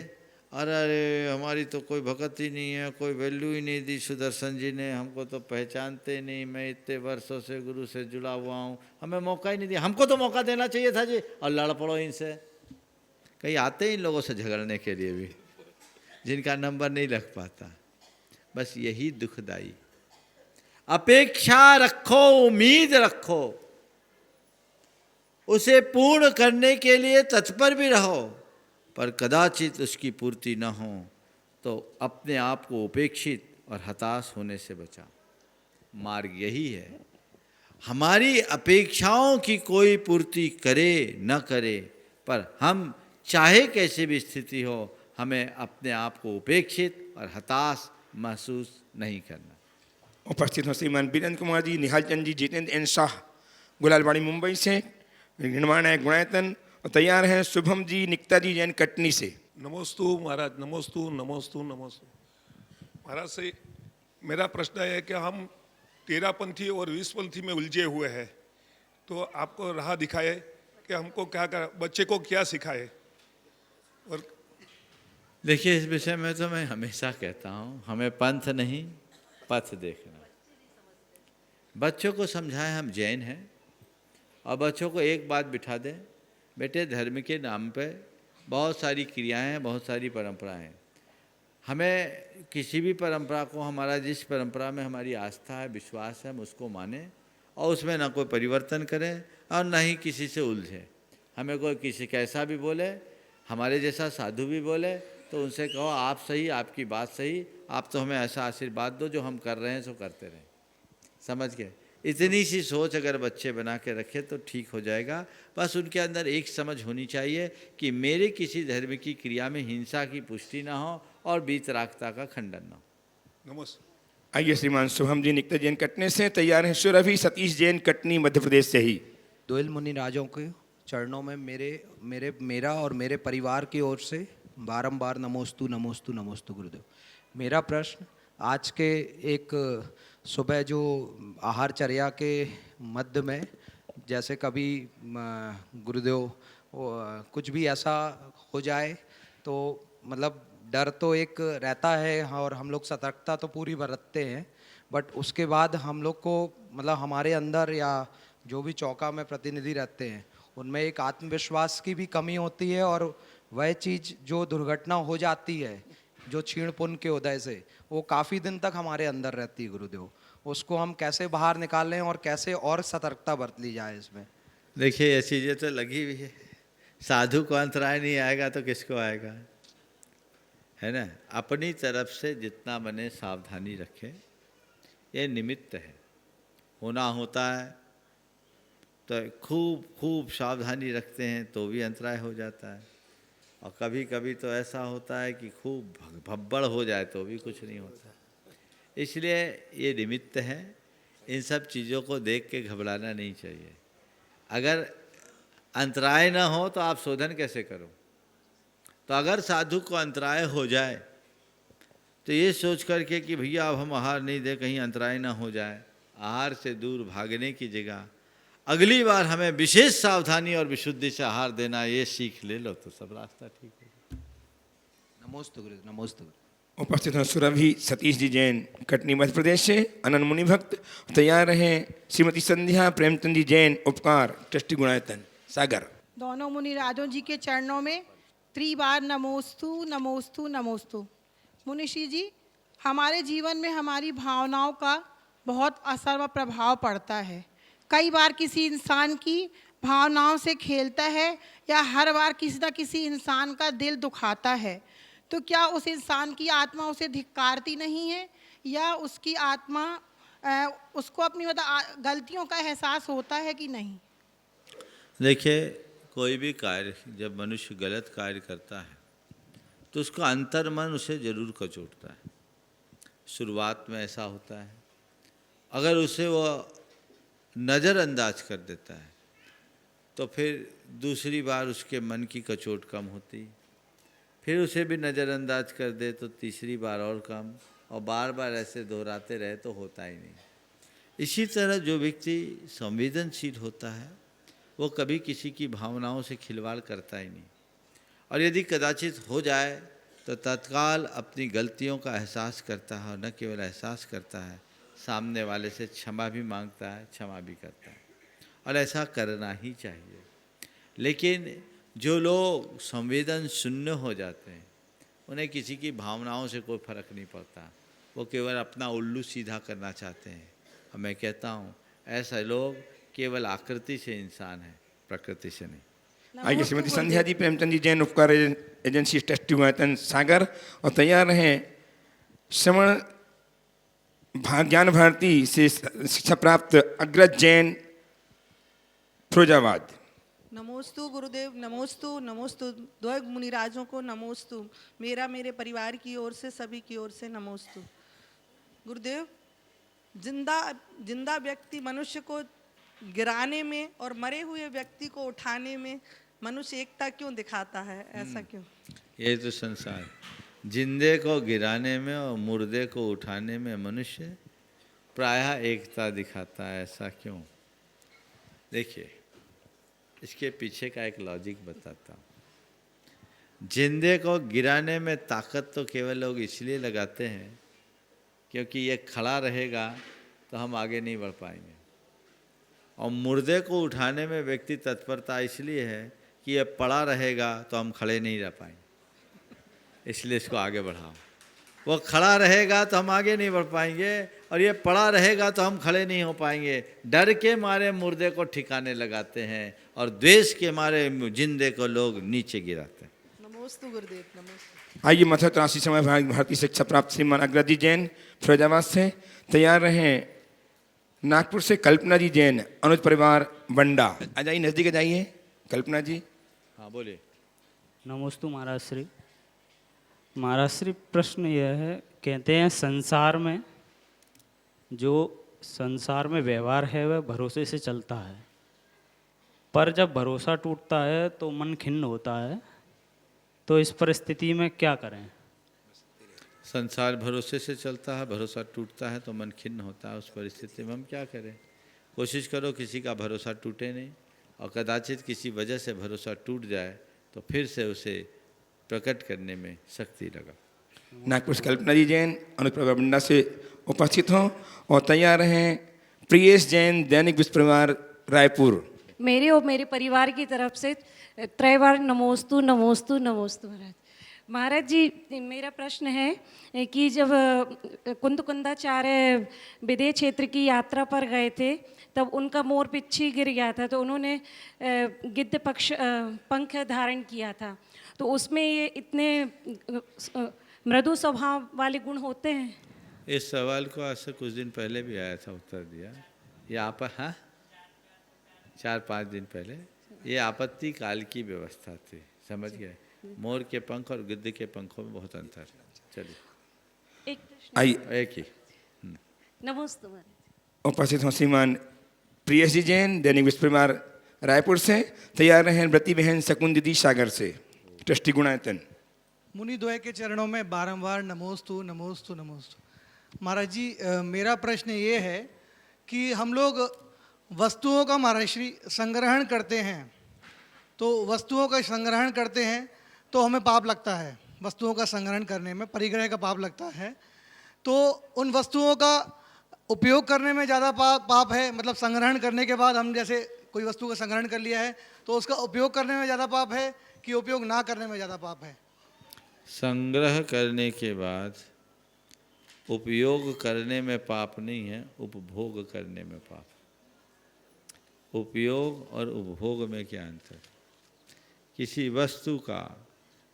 अरे हमारी तो कोई भगत ही नहीं है, कोई वैल्यू ही नहीं दी सुदर्शन जी ने, हमको तो पहचानते नहीं, मैं इतने वर्षों से गुरु से जुड़ा हुआ हूँ, हमें मौका ही नहीं दिया, हमको तो मौका देना चाहिए था जी, और लड़ पड़ो इनसे। कहीं आते हैं इन लोगों से झगड़ने के लिए भी, जिनका नंबर नहीं लग पाता। बस यही दुखदाई। अपेक्षा रखो, उम्मीद रखो, उसे पूर्ण करने के लिए तत्पर भी रहो, पर कदाचित उसकी पूर्ति न हो तो अपने आप को उपेक्षित और हताश होने से बचाओ। मार्ग यही है। हमारी अपेक्षाओं की कोई पूर्ति करे न करे, पर हम चाहे कैसी भी स्थिति हो, हमें अपने आप को उपेक्षित और हताश महसूस नहीं करना। उपस्थित हों श्रीमान वीरेंद्र कुमार जी, निहाल चंद जी, जितेंद्र एन शाह गुलालबाड़ी मुंबई से, निर्माण नायक गुणायतन, और तैयार हैं शुभम जी, निकिता जी जैन कटनी से। नमोस्तु महाराज, नमोस्तु नमोस्तु नमोस्तु। महाराज से मेरा प्रश्न है कि हम 13पंथी और 20पंथी में उलझे हुए हैं, तो आपको राह दिखाए कि हमको क्या कर, बच्चे को क्या सिखाए। और देखिए, इस विषय में तो मैं हमेशा कहता हूँ, हमें पंथ नहीं पथ देखना। बच्चों को समझाएं हम जैन हैं, और बच्चों को एक बात बिठा दें, बेटे धर्म के नाम पे बहुत सारी क्रियाएं हैं, बहुत सारी परंपराएं हैं। हमें किसी भी परंपरा को, हमारा जिस परंपरा में हमारी आस्था है, विश्वास है, हम उसको माने और उसमें ना कोई परिवर्तन करें और ना ही किसी से उलझे। हमें कोई किसी कैसा भी बोले, हमारे जैसा साधु भी बोले, तो उनसे कहो आप सही, आपकी बात सही, आप तो हमें ऐसा आशीर्वाद दो, जो हम कर रहे हैं सो करते रहें। समझ गए? इतनी सी सोच अगर बच्चे बना के रखे तो ठीक हो जाएगा। बस उनके अंदर एक समझ होनी चाहिए कि मेरे किसी धर्म की क्रिया में हिंसा की पुष्टि ना हो और वीतरागता का खंडन ना हो। नमस्ते। आइए श्रीमान शुभम जी, निकिता जैन कटनी से, तैयार हैं सुरभि सतीश जैन कटनी मध्य प्रदेश से ही। दोयल मुनि राजों के चरणों में मेरा और मेरे परिवार की ओर से बारंबार नमोस्तु नमोस्तु नमोस्तु गुरुदेव। मेरा प्रश्न, आज के एक सुबह जो आहारचर्या के मध्य में, जैसे कभी गुरुदेव कुछ भी ऐसा हो जाए तो मतलब डर तो एक रहता है और हम लोग सतर्कता तो पूरी बरतते हैं, बट उसके बाद हम लोग को मतलब हमारे अंदर या जो भी चौका में प्रतिनिधि रहते हैं उनमें एक आत्मविश्वास की भी कमी होती है, और वह चीज़ जो दुर्घटना हो जाती है जो क्षीण पुण्य के उदय से, वो काफ़ी दिन तक हमारे अंदर रहती है गुरुदेव। उसको हम कैसे बाहर निकालें और कैसे और सतर्कता बरत ली जाए इसमें? देखिए, ये चीज़ें तो लगी हुई है। साधु को अंतराय नहीं आएगा तो किसको आएगा, है ना? अपनी तरफ से जितना बने सावधानी रखें, ये निमित्त है। होना होता है तो खूब खूब सावधानी रखते हैं तो भी अंतराय हो जाता है, और कभी कभी तो ऐसा होता है कि खूब भब्बड़ हो जाए तो भी कुछ नहीं होता। इसलिए ये निमित्त है, इन सब चीज़ों को देख के घबराना नहीं चाहिए। अगर अंतराय ना हो तो आप शोधन कैसे करो? तो अगर साधु को अंतराय हो जाए तो ये सोच करके कि भैया अब हम आहार नहीं दें, कहीं अंतराय ना हो जाए, आहार से दूर भागने की जगह अगली बार हमें विशेष सावधानी और विशुद्धि से आहार देना, ये सीख ले लो तो सब रास्ता ठीक है। नमोस्तु गुरु, नमोस्तु। उपस्थित हैं सुरभि सतीश जी जैन कटनी मध्य प्रदेश से, अनंत मुनि भक्त। तैयार रहें श्रीमती संध्या प्रेमचंद जी जैन उपकार ट्रस्टी गुणायतन सागर। दोनों मुनि राजों जी के चरणों में त्रिबार नमोस्तु नमोस्तु नमोस्तु। मुनिषी जी, हमारे जीवन में हमारी भावनाओं का बहुत असर व प्रभाव पड़ता है। कई बार किसी इंसान की भावनाओं से खेलता है या हर बार किसी न किसी इंसान का दिल दुखाता है, तो क्या उस इंसान की आत्मा उसे धिक्कारती नहीं है, या उसकी आत्मा उसको अपनी मतलब गलतियों का एहसास होता है कि नहीं? देखिए, कोई भी कार्य जब मनुष्य गलत कार्य करता है तो उसका अंतर्मन उसे जरूर कचोटता है। शुरुआत में ऐसा होता है, अगर उसे वो नज़रअंदाज कर देता है तो फिर दूसरी बार उसके मन की कचोट कम होती, फिर उसे भी नज़रअंदाज कर दे तो तीसरी बार और कम, और बार बार ऐसे दोहराते रहे तो होता ही नहीं। इसी तरह जो व्यक्ति संवेदनशील होता है वो कभी किसी की भावनाओं से खिलवाड़ करता ही नहीं, और यदि कदाचित हो जाए तो तत्काल अपनी गलतियों का एहसास करता है, और न केवल एहसास करता है, सामने वाले से क्षमा भी मांगता है, क्षमा भी करता है, और ऐसा करना ही चाहिए। लेकिन जो लोग संवेदन शून्य हो जाते हैं उन्हें किसी की भावनाओं से कोई फर्क नहीं पड़ता, वो केवल अपना उल्लू सीधा करना चाहते हैं। और मैं कहता हूँ ऐसे लोग केवल आकृति से इंसान हैं, प्रकृति से नहीं। आइए श्रीमती संध्या जी प्रेमचंद जी जैन उपकार एजेंसी ट्रस्टी गुणायतन सागर। और तैयार रहें श्रवण ज्ञान भारती से शिक्षा प्राप्त अग्रज जैन फिरोजाबाद। नमोस्तु गुरुदेव, नमोस्तु नमोस्तु। द्वय मुनिराजों को नमोस्तु। मेरा मेरे परिवार की ओर से, सभी की ओर से नमोस्तु। गुरुदेव, जिंदा जिंदा व्यक्ति मनुष्य को गिराने में और मरे हुए व्यक्ति को उठाने में मनुष्य एकता क्यों दिखाता है, ऐसा क्यों? ये तो संसार, जिंदे को गिराने में और मुर्दे को उठाने में मनुष्य प्रायः एकता दिखाता है, ऐसा क्यों? देखिए, इसके पीछे का एक लॉजिक बताता हूँ। जिंदे को गिराने में ताकत तो केवल लोग इसलिए लगाते हैं क्योंकि ये खड़ा रहेगा तो हम आगे नहीं बढ़ पाएंगे, और मुर्दे को उठाने में व्यक्ति तत्परता इसलिए है कि ये पड़ा रहेगा तो हम खड़े नहीं रह पाएंगे, इसलिए इसको आगे बढ़ाओ। वो खड़ा रहेगा तो हम आगे नहीं बढ़ पाएंगे, और ये पड़ा रहेगा तो हम खड़े नहीं हो पाएंगे। डर के मारे मुर्दे को ठिकाने लगाते हैं और द्वेष के मारे जिंदे को लोग नीचे गिराते हैं। नमोस्तु गुरुदेव, नमोस्तु। आइए मथा त्रासी समय भारतीय शिक्षा प्राप्त श्रीमान अग्रजी जैन फिरोजाबाद से तैयार रहें। नागपुर से कल्पना जी जैन अनुज परिवार बंडा, आ जाइए, नज़दीक आ जाइए कल्पना जी। हाँ बोलिए। नमोस्तु महाराज श्री। महाराज श्री, प्रश्न यह है, कहते हैं संसार में व्यवहार है वह भरोसे से चलता है, पर जब भरोसा टूटता है तो मन खिन्न होता है, तो इस परिस्थिति में क्या करें? संसार भरोसे से चलता है, भरोसा टूटता है तो मन खिन्न होता है, उस परिस्थिति में हम क्या करें? कोशिश करो किसी का भरोसा टूटे नहीं, और कदाचित किसी वजह से भरोसा टूट जाए तो फिर से उसे प्रकट करने में शक्ति लगा। नागपुर से कल्पना जी जैन अनुज परिवार बंडा से उपस्थित हों और तैयार रहें। प्रियेश जैन दैनिक विश्व परिवार रायपुर। मेरे और मेरे परिवार की तरफ से त्रैवार नमोस्तु नमोस्तु नमोस्तु। महाराज जी, मेरा प्रश्न है कि जब कुंदकुंदाचार्य विदेश क्षेत्र की यात्रा पर गए थे तब उनका मोर पिच्छी गिर गया था, तो उन्होंने गिद्ध पंख धारण किया था, तो उसमें ये इतने मृदु स्वभाव वाले गुण होते हैं? इस सवाल को आज से कुछ दिन पहले भी आया था, उत्तर दिया। ये आप, हाँ, 4-5 दिन पहले। ये आपत्ति काल की व्यवस्था थी, समझ गए? मोर के पंख और गिद्ध के पंखों में बहुत अंतर है। चलिए, एक ही। नमस्ते। उपस्थित हों श्रीमान प्रियेश जी जैन दैनिक विश्व परिवार रायपुर से तैयार रहें। व्रती बहन शकुन दीदी सागर से, ट्रस्टी गुणायतन। मुनि द्वय के चरणों में बारंबार नमोस्तु नमोस्तु नमोस्तु। महाराज जी, मेरा प्रश्न ये है कि हम लोग वस्तुओं का महाराज श्री संग्रहण करते हैं, तो वस्तुओं का संग्रहण करते हैं तो हमें पाप लगता है, वस्तुओं का संग्रहण करने में परिग्रह का पाप लगता है, तो उन वस्तुओं का उपयोग करने में ज़्यादा पाप है, मतलब संग्रहण करने के बाद हम जैसे कोई वस्तु का संग्रहण कर लिया है तो उसका उपयोग करने में ज़्यादा पाप है कि उपयोग ना करने में ज़्यादा पाप है? संग्रह करने के बाद उपयोग करने में पाप नहीं है, उपभोग करने में पाप। उपयोग और उपभोग में क्या अंतर? किसी वस्तु का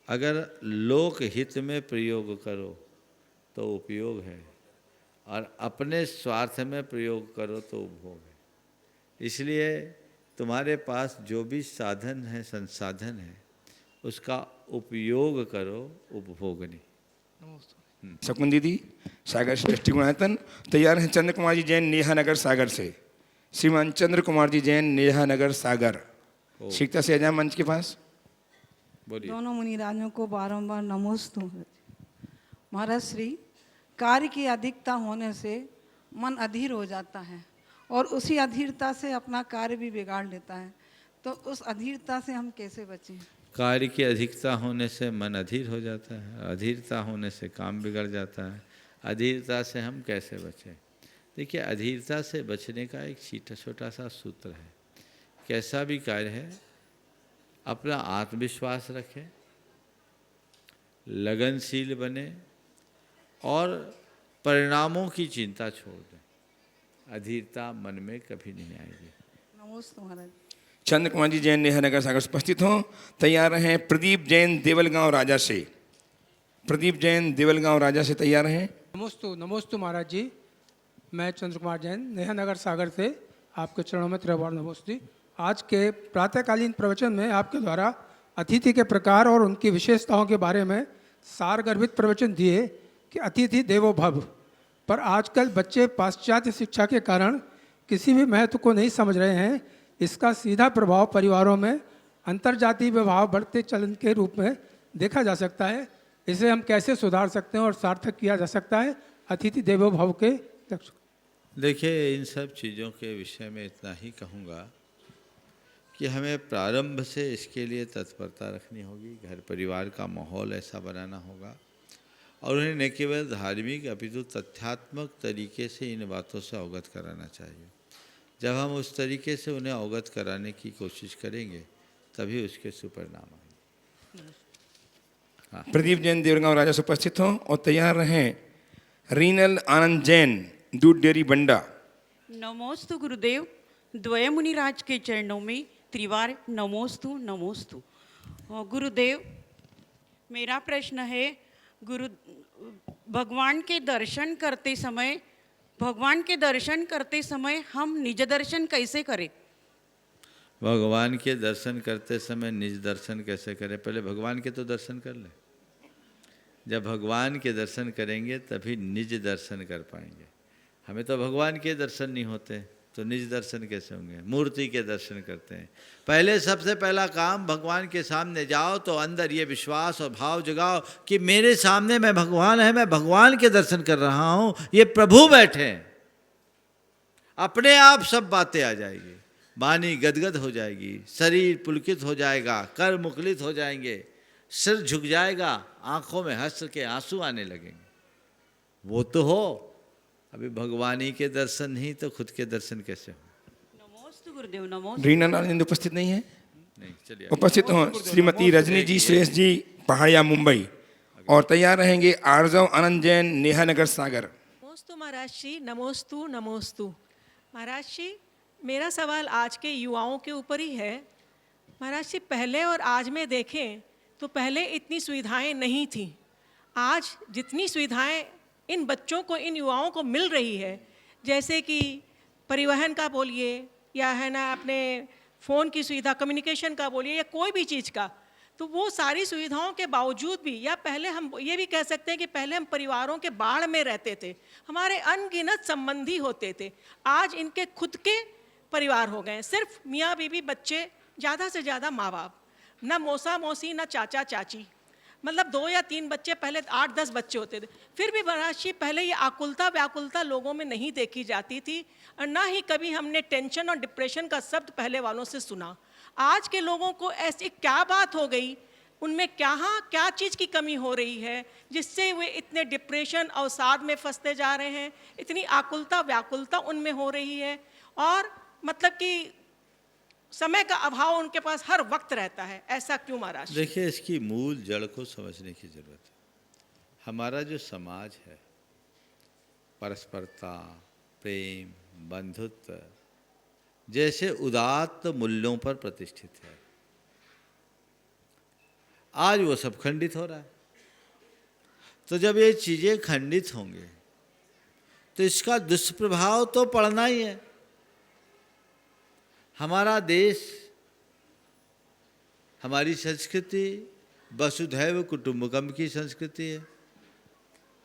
अगर लोक हित में प्रयोग करो तो उपयोग है, और अपने स्वार्थ में प्रयोग करो तो उपभोग है। इसलिए तुम्हारे पास जो भी साधन है, संसाधन है, उसका उपयोग करो, उपभोग नहीं। शकुन दीदी सागर से ट्रस्टी गुणायतन तैयार हैं। चंद्र कुमार जी जैन नेहा नगर सागर से। श्रीमान चंद्र कुमार जी जैन नेहा नगर सागर, शीघ्रता से आ जाए मंच के पास। दोनों मुनिराजों को बारंबार नमोस्तु। महाराज श्री, कार्य की अधिकता होने से मन अधीर हो जाता है और उसी अधीरता से अपना कार्य भी बिगाड़ लेता है, तो उस अधीरता से हम कैसे बचें? कार्य की अधिकता होने से मन अधीर हो जाता है, अधीरता होने से काम बिगड़ जाता है। अधीरता से हम कैसे बचें? देखिए, अधीरता से बचने का एक छोटा सा सूत्र है। कैसा भी कार्य है, अपना आत्मविश्वास रखें, लगनशील बने और परिणामों की चिंता छोड़ दें। अधीरता मन में कभी नहीं आएगी। नमस्ते महाराज। चंद्र कुमार जी जैन नेहा नगर सागर उपस्थित हों। तैयार हैं। प्रदीप जैन देवलगांव राजा से। प्रदीप जैन देवलगांव राजा से तैयार हैं। नमोस्तु नमोस्तु महाराज जी, मैं चंद्र कुमार जैन नेहा नगर सागर से आपके चरणों में त्रैवार नमोस्तु। आज के प्रातःकालीन प्रवचन में आपके द्वारा अतिथि के प्रकार और उनकी विशेषताओं के बारे में सारगर्भित प्रवचन दिए कि अतिथि देवो भव, पर आजकल बच्चे पाश्चात्य शिक्षा के कारण किसी भी महत्व को नहीं समझ रहे हैं। इसका सीधा प्रभाव परिवारों में अंतर्जातीय विवाह बढ़ते चलन के रूप में देखा जा सकता है। इसे हम कैसे सुधार सकते हैं और सार्थक किया जा सकता है? अतिथि देवो भव के लक्ष्य। देखिए, इन सब चीज़ों के विषय में इतना ही कहूँगा कि हमें प्रारंभ से इसके लिए तत्परता रखनी होगी। घर परिवार का माहौल ऐसा बनाना होगा और उन्हें न केवल धार्मिक अपितु तथ्यात्मक तरीके से इन बातों से अवगत कराना चाहिए। जब हम उस तरीके से उन्हें अवगत कराने की कोशिश करेंगे तभी उसके सुपरिणाम आएंगे। हाँ। प्रदीप जैन देवरगांव राजा से उपस्थित हों और तैयार रहें रीनल आनंद जैन दूध डेयरी बंडा। नमोस्तु गुरुदेव। द्वय मुनिराज के चरणों में त्रिवार नमोस्तु नमोस्तु। गुरुदेव, मेरा प्रश्न है, भगवान के दर्शन करते समय हम निज दर्शन कैसे करें? भगवान के दर्शन करते समय निज दर्शन कैसे करें? पहले भगवान के तो दर्शन कर लें। जब भगवान के दर्शन करेंगे तभी निज दर्शन कर पाएंगे। हमें तो भगवान के दर्शन नहीं होते तो निज दर्शन कैसे होंगे? मूर्ति के दर्शन करते हैं। पहले सबसे पहला काम, भगवान के सामने जाओ तो अंदर ये विश्वास और भाव जगाओ कि मेरे सामने मैं भगवान है, मैं भगवान के दर्शन कर रहा हूँ, ये प्रभु बैठे हैं। अपने आप सब बातें आ जाएगी, वाणी गदगद हो जाएगी, शरीर पुलकित हो जाएगा, कर मुखलित हो जाएंगे, सिर झुक जाएगा, आंखों में हर्ष के आंसू आने लगेंगे। वो तो हो, अभी भगवानी के दर्शन नहीं तो खुद के दर्शन कैसे हो? नमोस्तु गुरुदेव। नमोस्तु। रीना आनंद उपस्थित नहीं है? नहीं, चलिए उपस्थित हों श्रीमती रजनी जी श्रेष्ठ जी पहाड़िया मुंबई और तैयार रहेंगे आरजव आनंद जैन नेहा नगर सागर। नमोस्तु महाराज जी। नमोस्तु नमोस्तु। महाराज जी, मेरा सवाल आज के युवाओं के ऊपर ही है। महाराज जी, पहले और आज में देखें तो पहले इतनी सुविधाएं नहीं थी। आज जितनी सुविधाएं इन बच्चों को, इन युवाओं को मिल रही है, जैसे कि परिवहन का बोलिए या है ना अपने फ़ोन की सुविधा, कम्युनिकेशन का बोलिए या कोई भी चीज़ का, तो वो सारी सुविधाओं के बावजूद भी, या पहले हम ये भी कह सकते हैं कि पहले हम परिवारों के बाढ़ में रहते थे, हमारे अनगिनत संबंधी होते थे। आज इनके खुद के परिवार हो गए, सिर्फ मियाँ बीवी बच्चे, ज़्यादा से ज़्यादा माँ बाप, ना मौसा मौसी ना चाचा चाची, मतलब 2 या 3 बच्चे, पहले 8-10 बच्चे होते थे। फिर भी महाराज, पहले ये आकुलता व्याकुलता लोगों में नहीं देखी जाती थी और ना ही कभी हमने टेंशन और डिप्रेशन का शब्द पहले वालों से सुना। आज के लोगों को ऐसी क्या बात हो गई, उनमें क्या चीज़ की कमी हो रही है जिससे वे इतने डिप्रेशन अवसाद में फंसते जा रहे हैं, इतनी आकुलता व्याकुलता उनमें हो रही है, और मतलब कि समय का अभाव उनके पास हर वक्त रहता है। ऐसा क्यों महाराज? देखिए, इसकी मूल जड़ को समझने की जरूरत है। हमारा जो समाज है परस्परता, प्रेम, बंधुत्व जैसे उदात्त मूल्यों पर प्रतिष्ठित है। आज वो सब खंडित हो रहा है। तो जब ये चीजें खंडित होंगे तो इसका दुष्प्रभाव तो पड़ना ही है। हमारा देश, हमारी संस्कृति वसुधैव कुटुंबकम की संस्कृति है।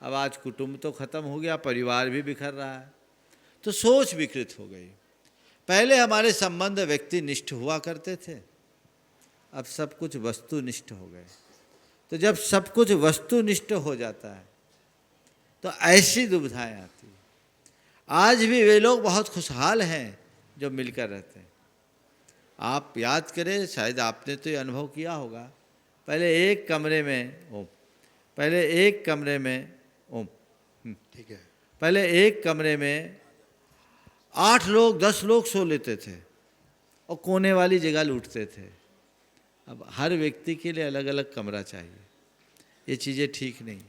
अब आज कुटुंब तो खत्म हो गया, परिवार भी बिखर रहा है, तो सोच विकृत हो गई। पहले हमारे संबंध व्यक्तिनिष्ठ हुआ करते थे, अब सब कुछ वस्तुनिष्ठ हो गए। तो जब सब कुछ वस्तुनिष्ठ हो जाता है तो ऐसी दुविधाएं आती हैं। आज भी वे लोग बहुत खुशहाल हैं जो मिलकर रहते हैं। आप याद करें, शायद आपने तो ये अनुभव किया होगा, पहले एक कमरे में 8 लोग 10 लोग सो लेते थे और कोने वाली जगह लूटते थे। अब हर व्यक्ति के लिए अलग अलग कमरा चाहिए। ये चीज़ें ठीक नहीं।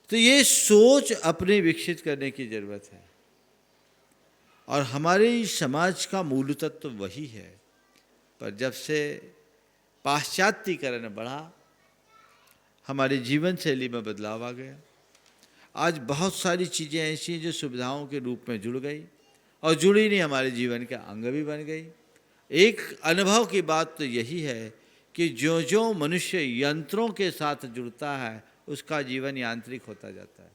तो ये सोच अपनी विकसित करने की ज़रूरत है। और हमारे समाज का मूल तत्व तो वही है, पर जब से पाश्चात्यीकरण बढ़ा, हमारे जीवन शैली में बदलाव आ गया। आज बहुत सारी चीज़ें ऐसी हैं जो सुविधाओं के रूप में जुड़ गई, और जुड़ी नहीं, हमारे जीवन का अंग भी बन गई। एक अनुभव की बात तो यही है कि जो जो मनुष्य यंत्रों के साथ जुड़ता है उसका जीवन यांत्रिक होता जाता है।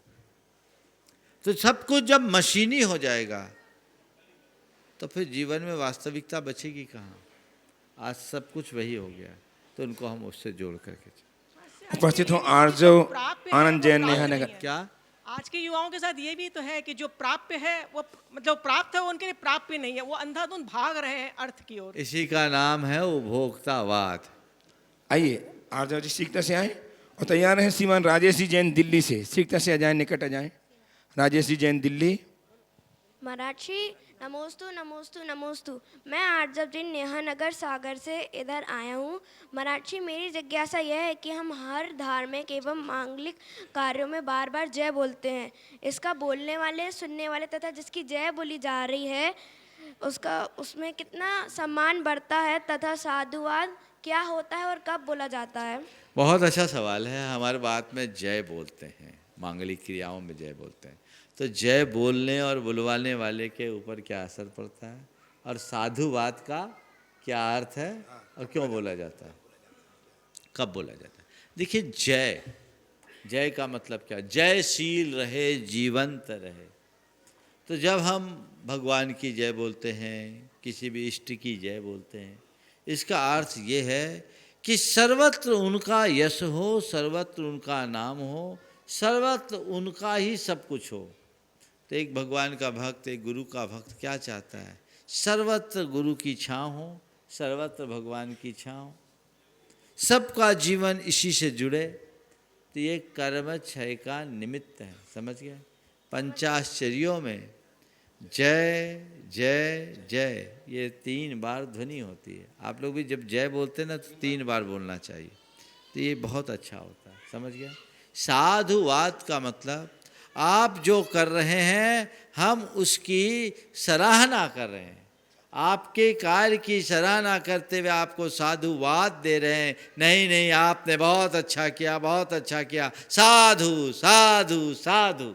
तो सब कुछ जब मशीनी हो जाएगा तो फिर जीवन में वास्तविकता बचेगी कहाँ? आज सब कुछ वही हो गया, तो उनको हम उससे जोड़ करके उपस्थित हो आरजव आनंद जैन नेहा नगर। क्या आज के युवाओं के साथ ये भी तो है कि जो प्राप्य है वो मतलब प्राप्त है वो उनके लिए प्राप्य नहीं है, वो अंधाधुंध भाग रहे हैं अर्थ की ओर। इसी का नाम है उपभोक्तावाद। आइए आरजव जी सीखता से आए और तैयार हैं श्रीमान राजेश जी जैन दिल्ली से। सीखता से आ जाए, निकट आ जाए। राजेश जी जैन दिल्ली। मराठी नमोस्तु नमोस्तु नमोस्तु। मैं आरजव जी नेहा नगर सागर से इधर आया हूँ। मराठी मेरी जिज्ञासा यह है कि हम हर धार्मिक एवं मांगलिक कार्यों में बार बार जय बोलते हैं। इसका बोलने वाले, सुनने वाले तथा जिसकी जय बोली जा रही है उसमें कितना सम्मान बढ़ता है तथा साधुवाद क्या होता है और कब बोला जाता है? बहुत अच्छा सवाल है। हमारे बात में जय बोलते हैं, मांगलिक क्रियाओं में जय बोलते हैं, तो जय बोलने और बुलवाने वाले के ऊपर क्या असर पड़ता है और साधुवाद का क्या अर्थ है और क्यों बोला जाता है, कब बोला जाता है? देखिए, जय का मतलब क्या? जयशील रहे, जीवंत रहे। तो जब हम भगवान की जय बोलते हैं, किसी भी इष्ट की जय बोलते हैं, इसका अर्थ ये है कि सर्वत्र उनका यश हो, सर्वत्र उनका नाम हो, सर्वत्र उनका ही सब कुछ हो। तो एक भगवान का भक्त, एक गुरु का भक्त क्या चाहता है? सर्वत्र गुरु की छाँव हो, सर्वत्र भगवान की छाँव, सबका जीवन इसी से जुड़े। तो ये कर्म क्षय का निमित्त है, समझ गए? पंचाश्चर्यों में जय जय जय ये 3 बार ध्वनि होती है। आप लोग भी जब जय बोलते हैं ना तो 3 बार बोलना चाहिए, तो ये बहुत अच्छा होता है, समझ गया? साधुवाद का मतलब आप जो कर रहे हैं हम उसकी सराहना कर रहे हैं, आपके कार्य की सराहना करते हुए आपको साधुवाद दे रहे हैं। नहीं नहीं, आपने बहुत अच्छा किया, बहुत अच्छा किया, साधु साधु साधु,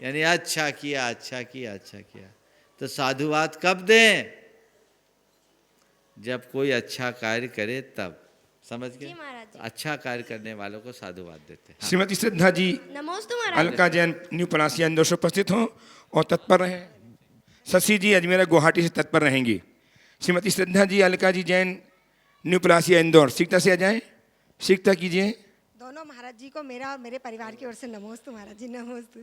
यानी अच्छा किया, अच्छा किया, अच्छा किया। तो साधुवाद कब दें? जब कोई अच्छा कार्य करे तब, समझ गए? अच्छा कार्य करने वालों को साधुवाद देते हैं। श्रीमती श्रद्धा जी अलका जैन न्यू पलासिया इंदौर से उपस्थित हों और तत्पर रहें। शशि जी अजमेरा गुवाहाटी से तत्पर रहेंगी। श्रीमती श्रद्धा जी अलका जी जैन न्यू पलासिया इंदौर। सीखता से आ जाएं, सीखता कीजिए। दोनों महाराज जी को मेरा और मेरे परिवार की ओर से नमोस्तु महाराज जी, नमोस्तु।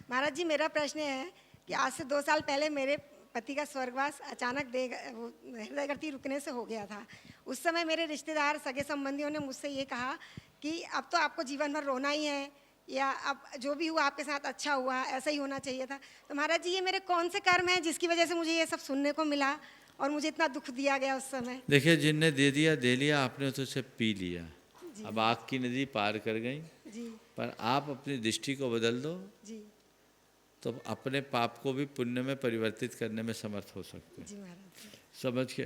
महाराज जी, मेरा प्रश्न है कि आज से 2 साल पहले मेरे पति का स्वर्गवास अचानक हृदय गति रुकने से हो गया था। उस समय मेरे रिश्तेदार, सगे संबंधियों ने मुझसे ये कहा कि अब तो आपको जीवन भर रोना ही है, या अब जो भी हुआ आपके साथ अच्छा हुआ, ऐसा ही होना चाहिए था। तो महाराज जी, ये मेरे कौन से कर्म हैं जिसकी वजह से मुझे ये सब सुनने को मिला और मुझे इतना दुख दिया गया उस समय? देखिए, जिनने दे दिया दे लिया, आपने तो उसे पी लिया। अब आग की नदी पार कर गई जी। पर आप अपनी दृष्टि को बदल दो जी। तो अपने पाप को भी पुण्य में परिवर्तित करने में समर्थ हो सकते हैं, समझ के?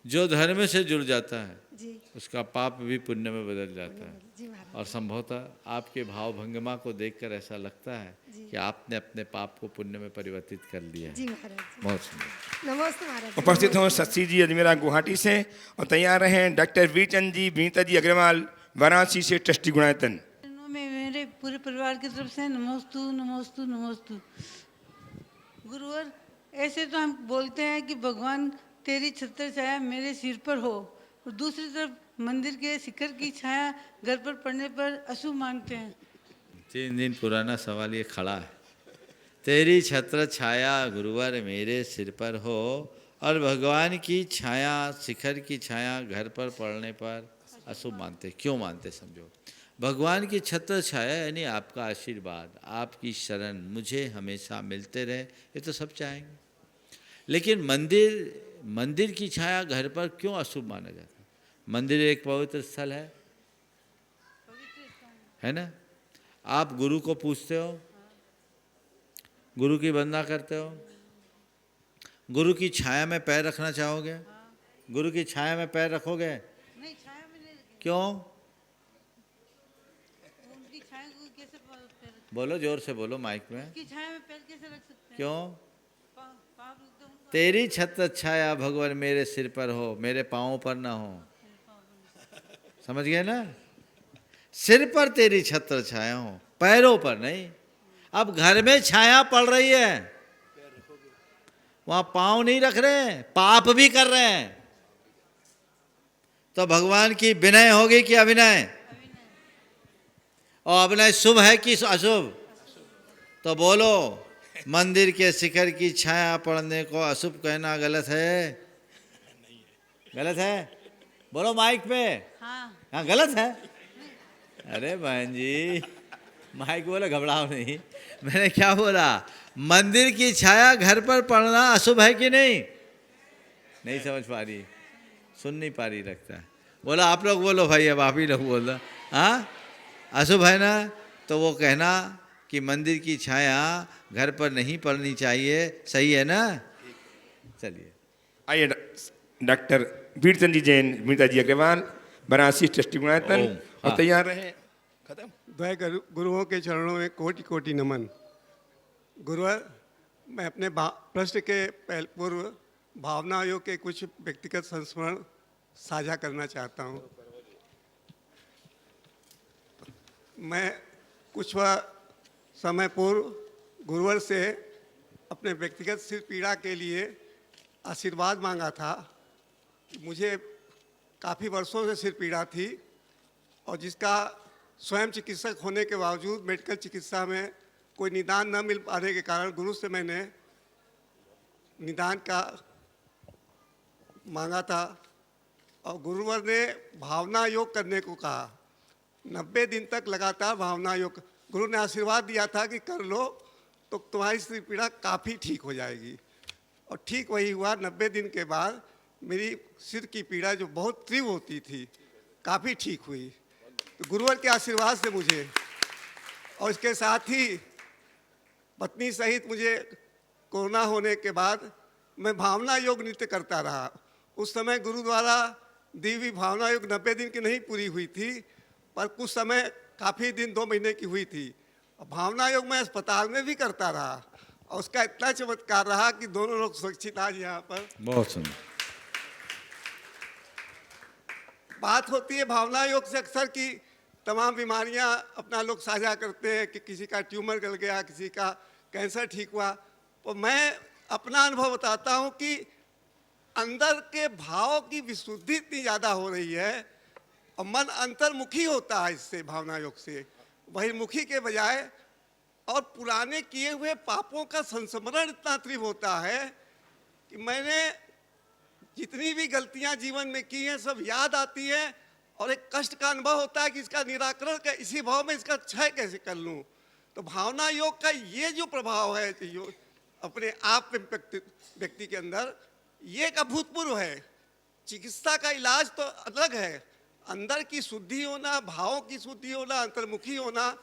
जो धर्म से जुड़ जाता है उसका पाप भी पुण्य में बदल जाता है। और संभवतः आपके भाव भंगिमा को देखकर ऐसा लगता है कि आपने अपने पाप को पुण्य में परिवर्तित कर लिया है। बहुत सुंदर। नमस्ते महाराज। उपस्थित हों शशि जी अजमेरा गुवाहाटी से और तैयार रहें डॉक्टर वीरचंद जी बीता जी अग्रवाल वाराणसी से ट्रस्टी गुणायतन। में मेरे पूरे परिवार की तरफ से नमोस्तु नमोस्तु नमोस्तु। गुरुवर, ऐसे तो हम बोलते हैं कि भगवान तेरी छत्र छाया मेरे सिर पर हो, और दूसरी तरफ मंदिर के शिखर की छाया घर पर पड़ने पर अशुभ मानते हैं। 3 दिन पुराना सवाल ये खड़ा है। तेरी छत्र छाया गुरुवर मेरे सिर पर हो और भगवान की छाया, शिखर की छाया घर पर पड़ने पर अशुभ मानते। क्यों मानते समझो? भगवान की छत्र छाया यानी आपका आशीर्वाद, आपकी शरण मुझे हमेशा मिलते रहे, ये तो सब चाहेंगे। लेकिन मंदिर की छाया घर पर क्यों अशुभ माना जाता है? मंदिर एक पवित्र स्थल है ना? आप गुरु को पूछते हो, गुरु की वंदना करते हो, गुरु की छाया में पैर रखना चाहोगे? गुरु की छाया में पैर रखोगे? क्यों? बोलो, जोर से बोलो माइक में। छाया में पैर कैसे रख सकते हैं? क्यों? तेरी छत्र छाया भगवान मेरे सिर पर हो, मेरे पाँव पर ना हो। समझ गए ना? सिर पर तेरी छत्र छाया हो, पैरों पर नहीं। अब घर में छाया पड़ रही है, वहां पांव नहीं रख रहे हैं, पाप भी कर रहे हैं, तो भगवान की विनय होगी कि अभिनय? और अभिनय शुभ है कि अशुभ? तो बोलो, मंदिर के शिखर की छाया पड़ने को अशुभ कहना गलत है? गलत है? बोलो माइक पे। हाँ गलत है। अरे बहन जी, माइक बोलो, घबराओ नहीं। मैंने क्या बोला? मंदिर की छाया घर पर पड़ना अशुभ है कि नहीं? नहीं समझ पा रही, सुन नहीं पा रही लगता है। बोलो आप लोग बोलो भाई, अब आप ही लोग बोल दो। हाँ अशुभ है ना? तो वो कहना कि मंदिर की छाया घर पर नहीं पड़नी चाहिए, सही है ना? चलिए आइए डॉक्टर वीरचंद जी जैन, मीता जी अग्रवाल, बनारसी ट्रस्टी गुणायतन, और तैयार रहे। खत्म। द्वय गुरुओं के चरणों में कोटि कोटि नमन। गुरुवर, मैं अपने प्रश्न के पूर्व भावना योग के कुछ व्यक्तिगत संस्मरण साझा करना चाहता हूँ। मैं कुछ समय पूर्व गुरुवर से अपने व्यक्तिगत सिर पीड़ा के लिए आशीर्वाद मांगा था। मुझे काफ़ी वर्षों से सिर पीड़ा थी और जिसका स्वयं चिकित्सक होने के बावजूद मेडिकल चिकित्सा में कोई निदान न मिल पाने के कारण गुरु से मैंने निदान का मांगा था और गुरुवर ने भावना योग करने को कहा। 90 दिन तक लगातार भावना योग, गुरु ने आशीर्वाद दिया था कि कर लो तो तुम्हारी सिर पीड़ा काफ़ी ठीक हो जाएगी, और ठीक वही हुआ। 90 दिन के बाद मेरी सिर की पीड़ा जो बहुत तीव्र होती थी काफ़ी ठीक हुई, तो गुरुवर के आशीर्वाद से मुझे, और इसके साथ ही पत्नी सहित मुझे कोरोना होने के बाद मैं भावना योग नृत्य करता रहा। उस समय गुरु द्वारा दी हुई भावना योग 90 दिन की नहीं पूरी हुई थी, पर कुछ समय काफ़ी दिन 2 महीने की हुई थी। और भावना योग मैं अस्पताल में भी करता रहा और उसका इतना चमत्कार रहा कि दोनों लोग सुरक्षित आज यहाँ पर। बहुत सुंदर बात होती है भावना योग से अक्सर कि तमाम बीमारियां अपना लोग साझा करते हैं कि किसी का ट्यूमर गल गया, किसी का कैंसर ठीक हुआ। तो मैं अपना अनुभव बताता हूं कि अंदर के भाव की विशुद्धि इतनी ज़्यादा हो रही है और मन अंतर्मुखी होता है इससे, भावना योग से बहिर्मुखी के बजाय, और पुराने किए हुए पापों का संस्मरण इतना तीव्र होता है कि मैंने जितनी भी गलतियां जीवन में की हैं सब याद आती है और एक कष्ट का अनुभव होता है कि इसका निराकरण का इसी भाव में इसका क्षय कैसे कर लूं। तो भावना योग का ये जो प्रभाव है जो अपने आप में व्यक्ति के अंदर, ये एक अभूतपूर्व है। चिकित्सा का इलाज तो अलग है, अंदर की शुद्धि होना, भावों की शुद्धि होना, अंतर्मुखी होना,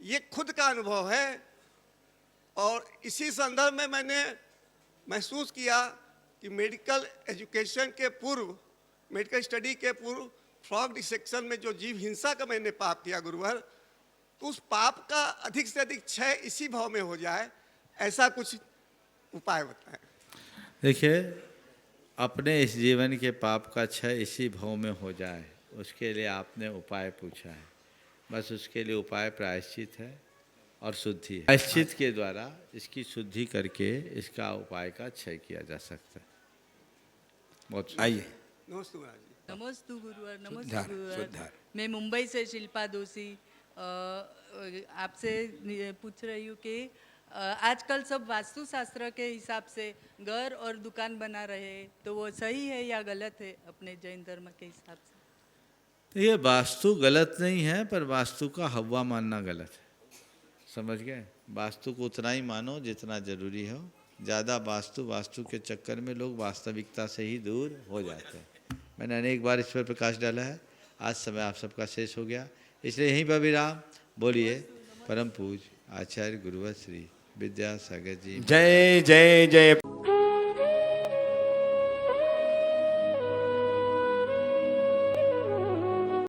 ये खुद का अनुभव है। और इसी संदर्भ में मैंने महसूस किया कि मेडिकल एजुकेशन के पूर्व, मेडिकल स्टडी के पूर्व फ्रॉग डिसेक्शन में जो जीव हिंसा का मैंने पाप किया गुरुवर, तो उस पाप का अधिक से अधिक क्षय इसी भाव में हो जाए, ऐसा कुछ उपाय बताएं। देखिए, अपने इस जीवन के पाप का क्षय इसी भाव में हो जाए, उसके लिए आपने उपाय पूछा है। बस उसके लिए उपाय प्रायश्चित है और शुद्धि है। प्रायश्चित के द्वारा इसकी शुद्धि करके इसका उपाय का क्षय किया जा सकता है। बहुत आइए। नमस्ते महाराज जी। नमस्ते गुरुवर, नमस्ते गुरुवर। मैं मुंबई से शिल्पा दोषी आपसे पूछ रही हूँ कि आजकल सब वास्तुशास्त्र के हिसाब से घर और दुकान बना रहे हैं, तो वो सही है या गलत है अपने जैन धर्म के हिसाब से? तो ये वास्तु गलत नहीं है, पर वास्तु का हवा मानना गलत है। समझ गए? वास्तु को उतना ही मानो जितना जरूरी हो। ज़्यादा वास्तु के चक्कर में लोग वास्तविकता से ही दूर हो जाते हैं। मैंने अनेक बार इस पर प्रकाश डाला है। आज समय आप सबका शेष हो गया, इसलिए यहीं पर विराम। बोलिए परम पूज्य आचार्य गुरुवर श्री विद्यासागर जी। जय जय जय।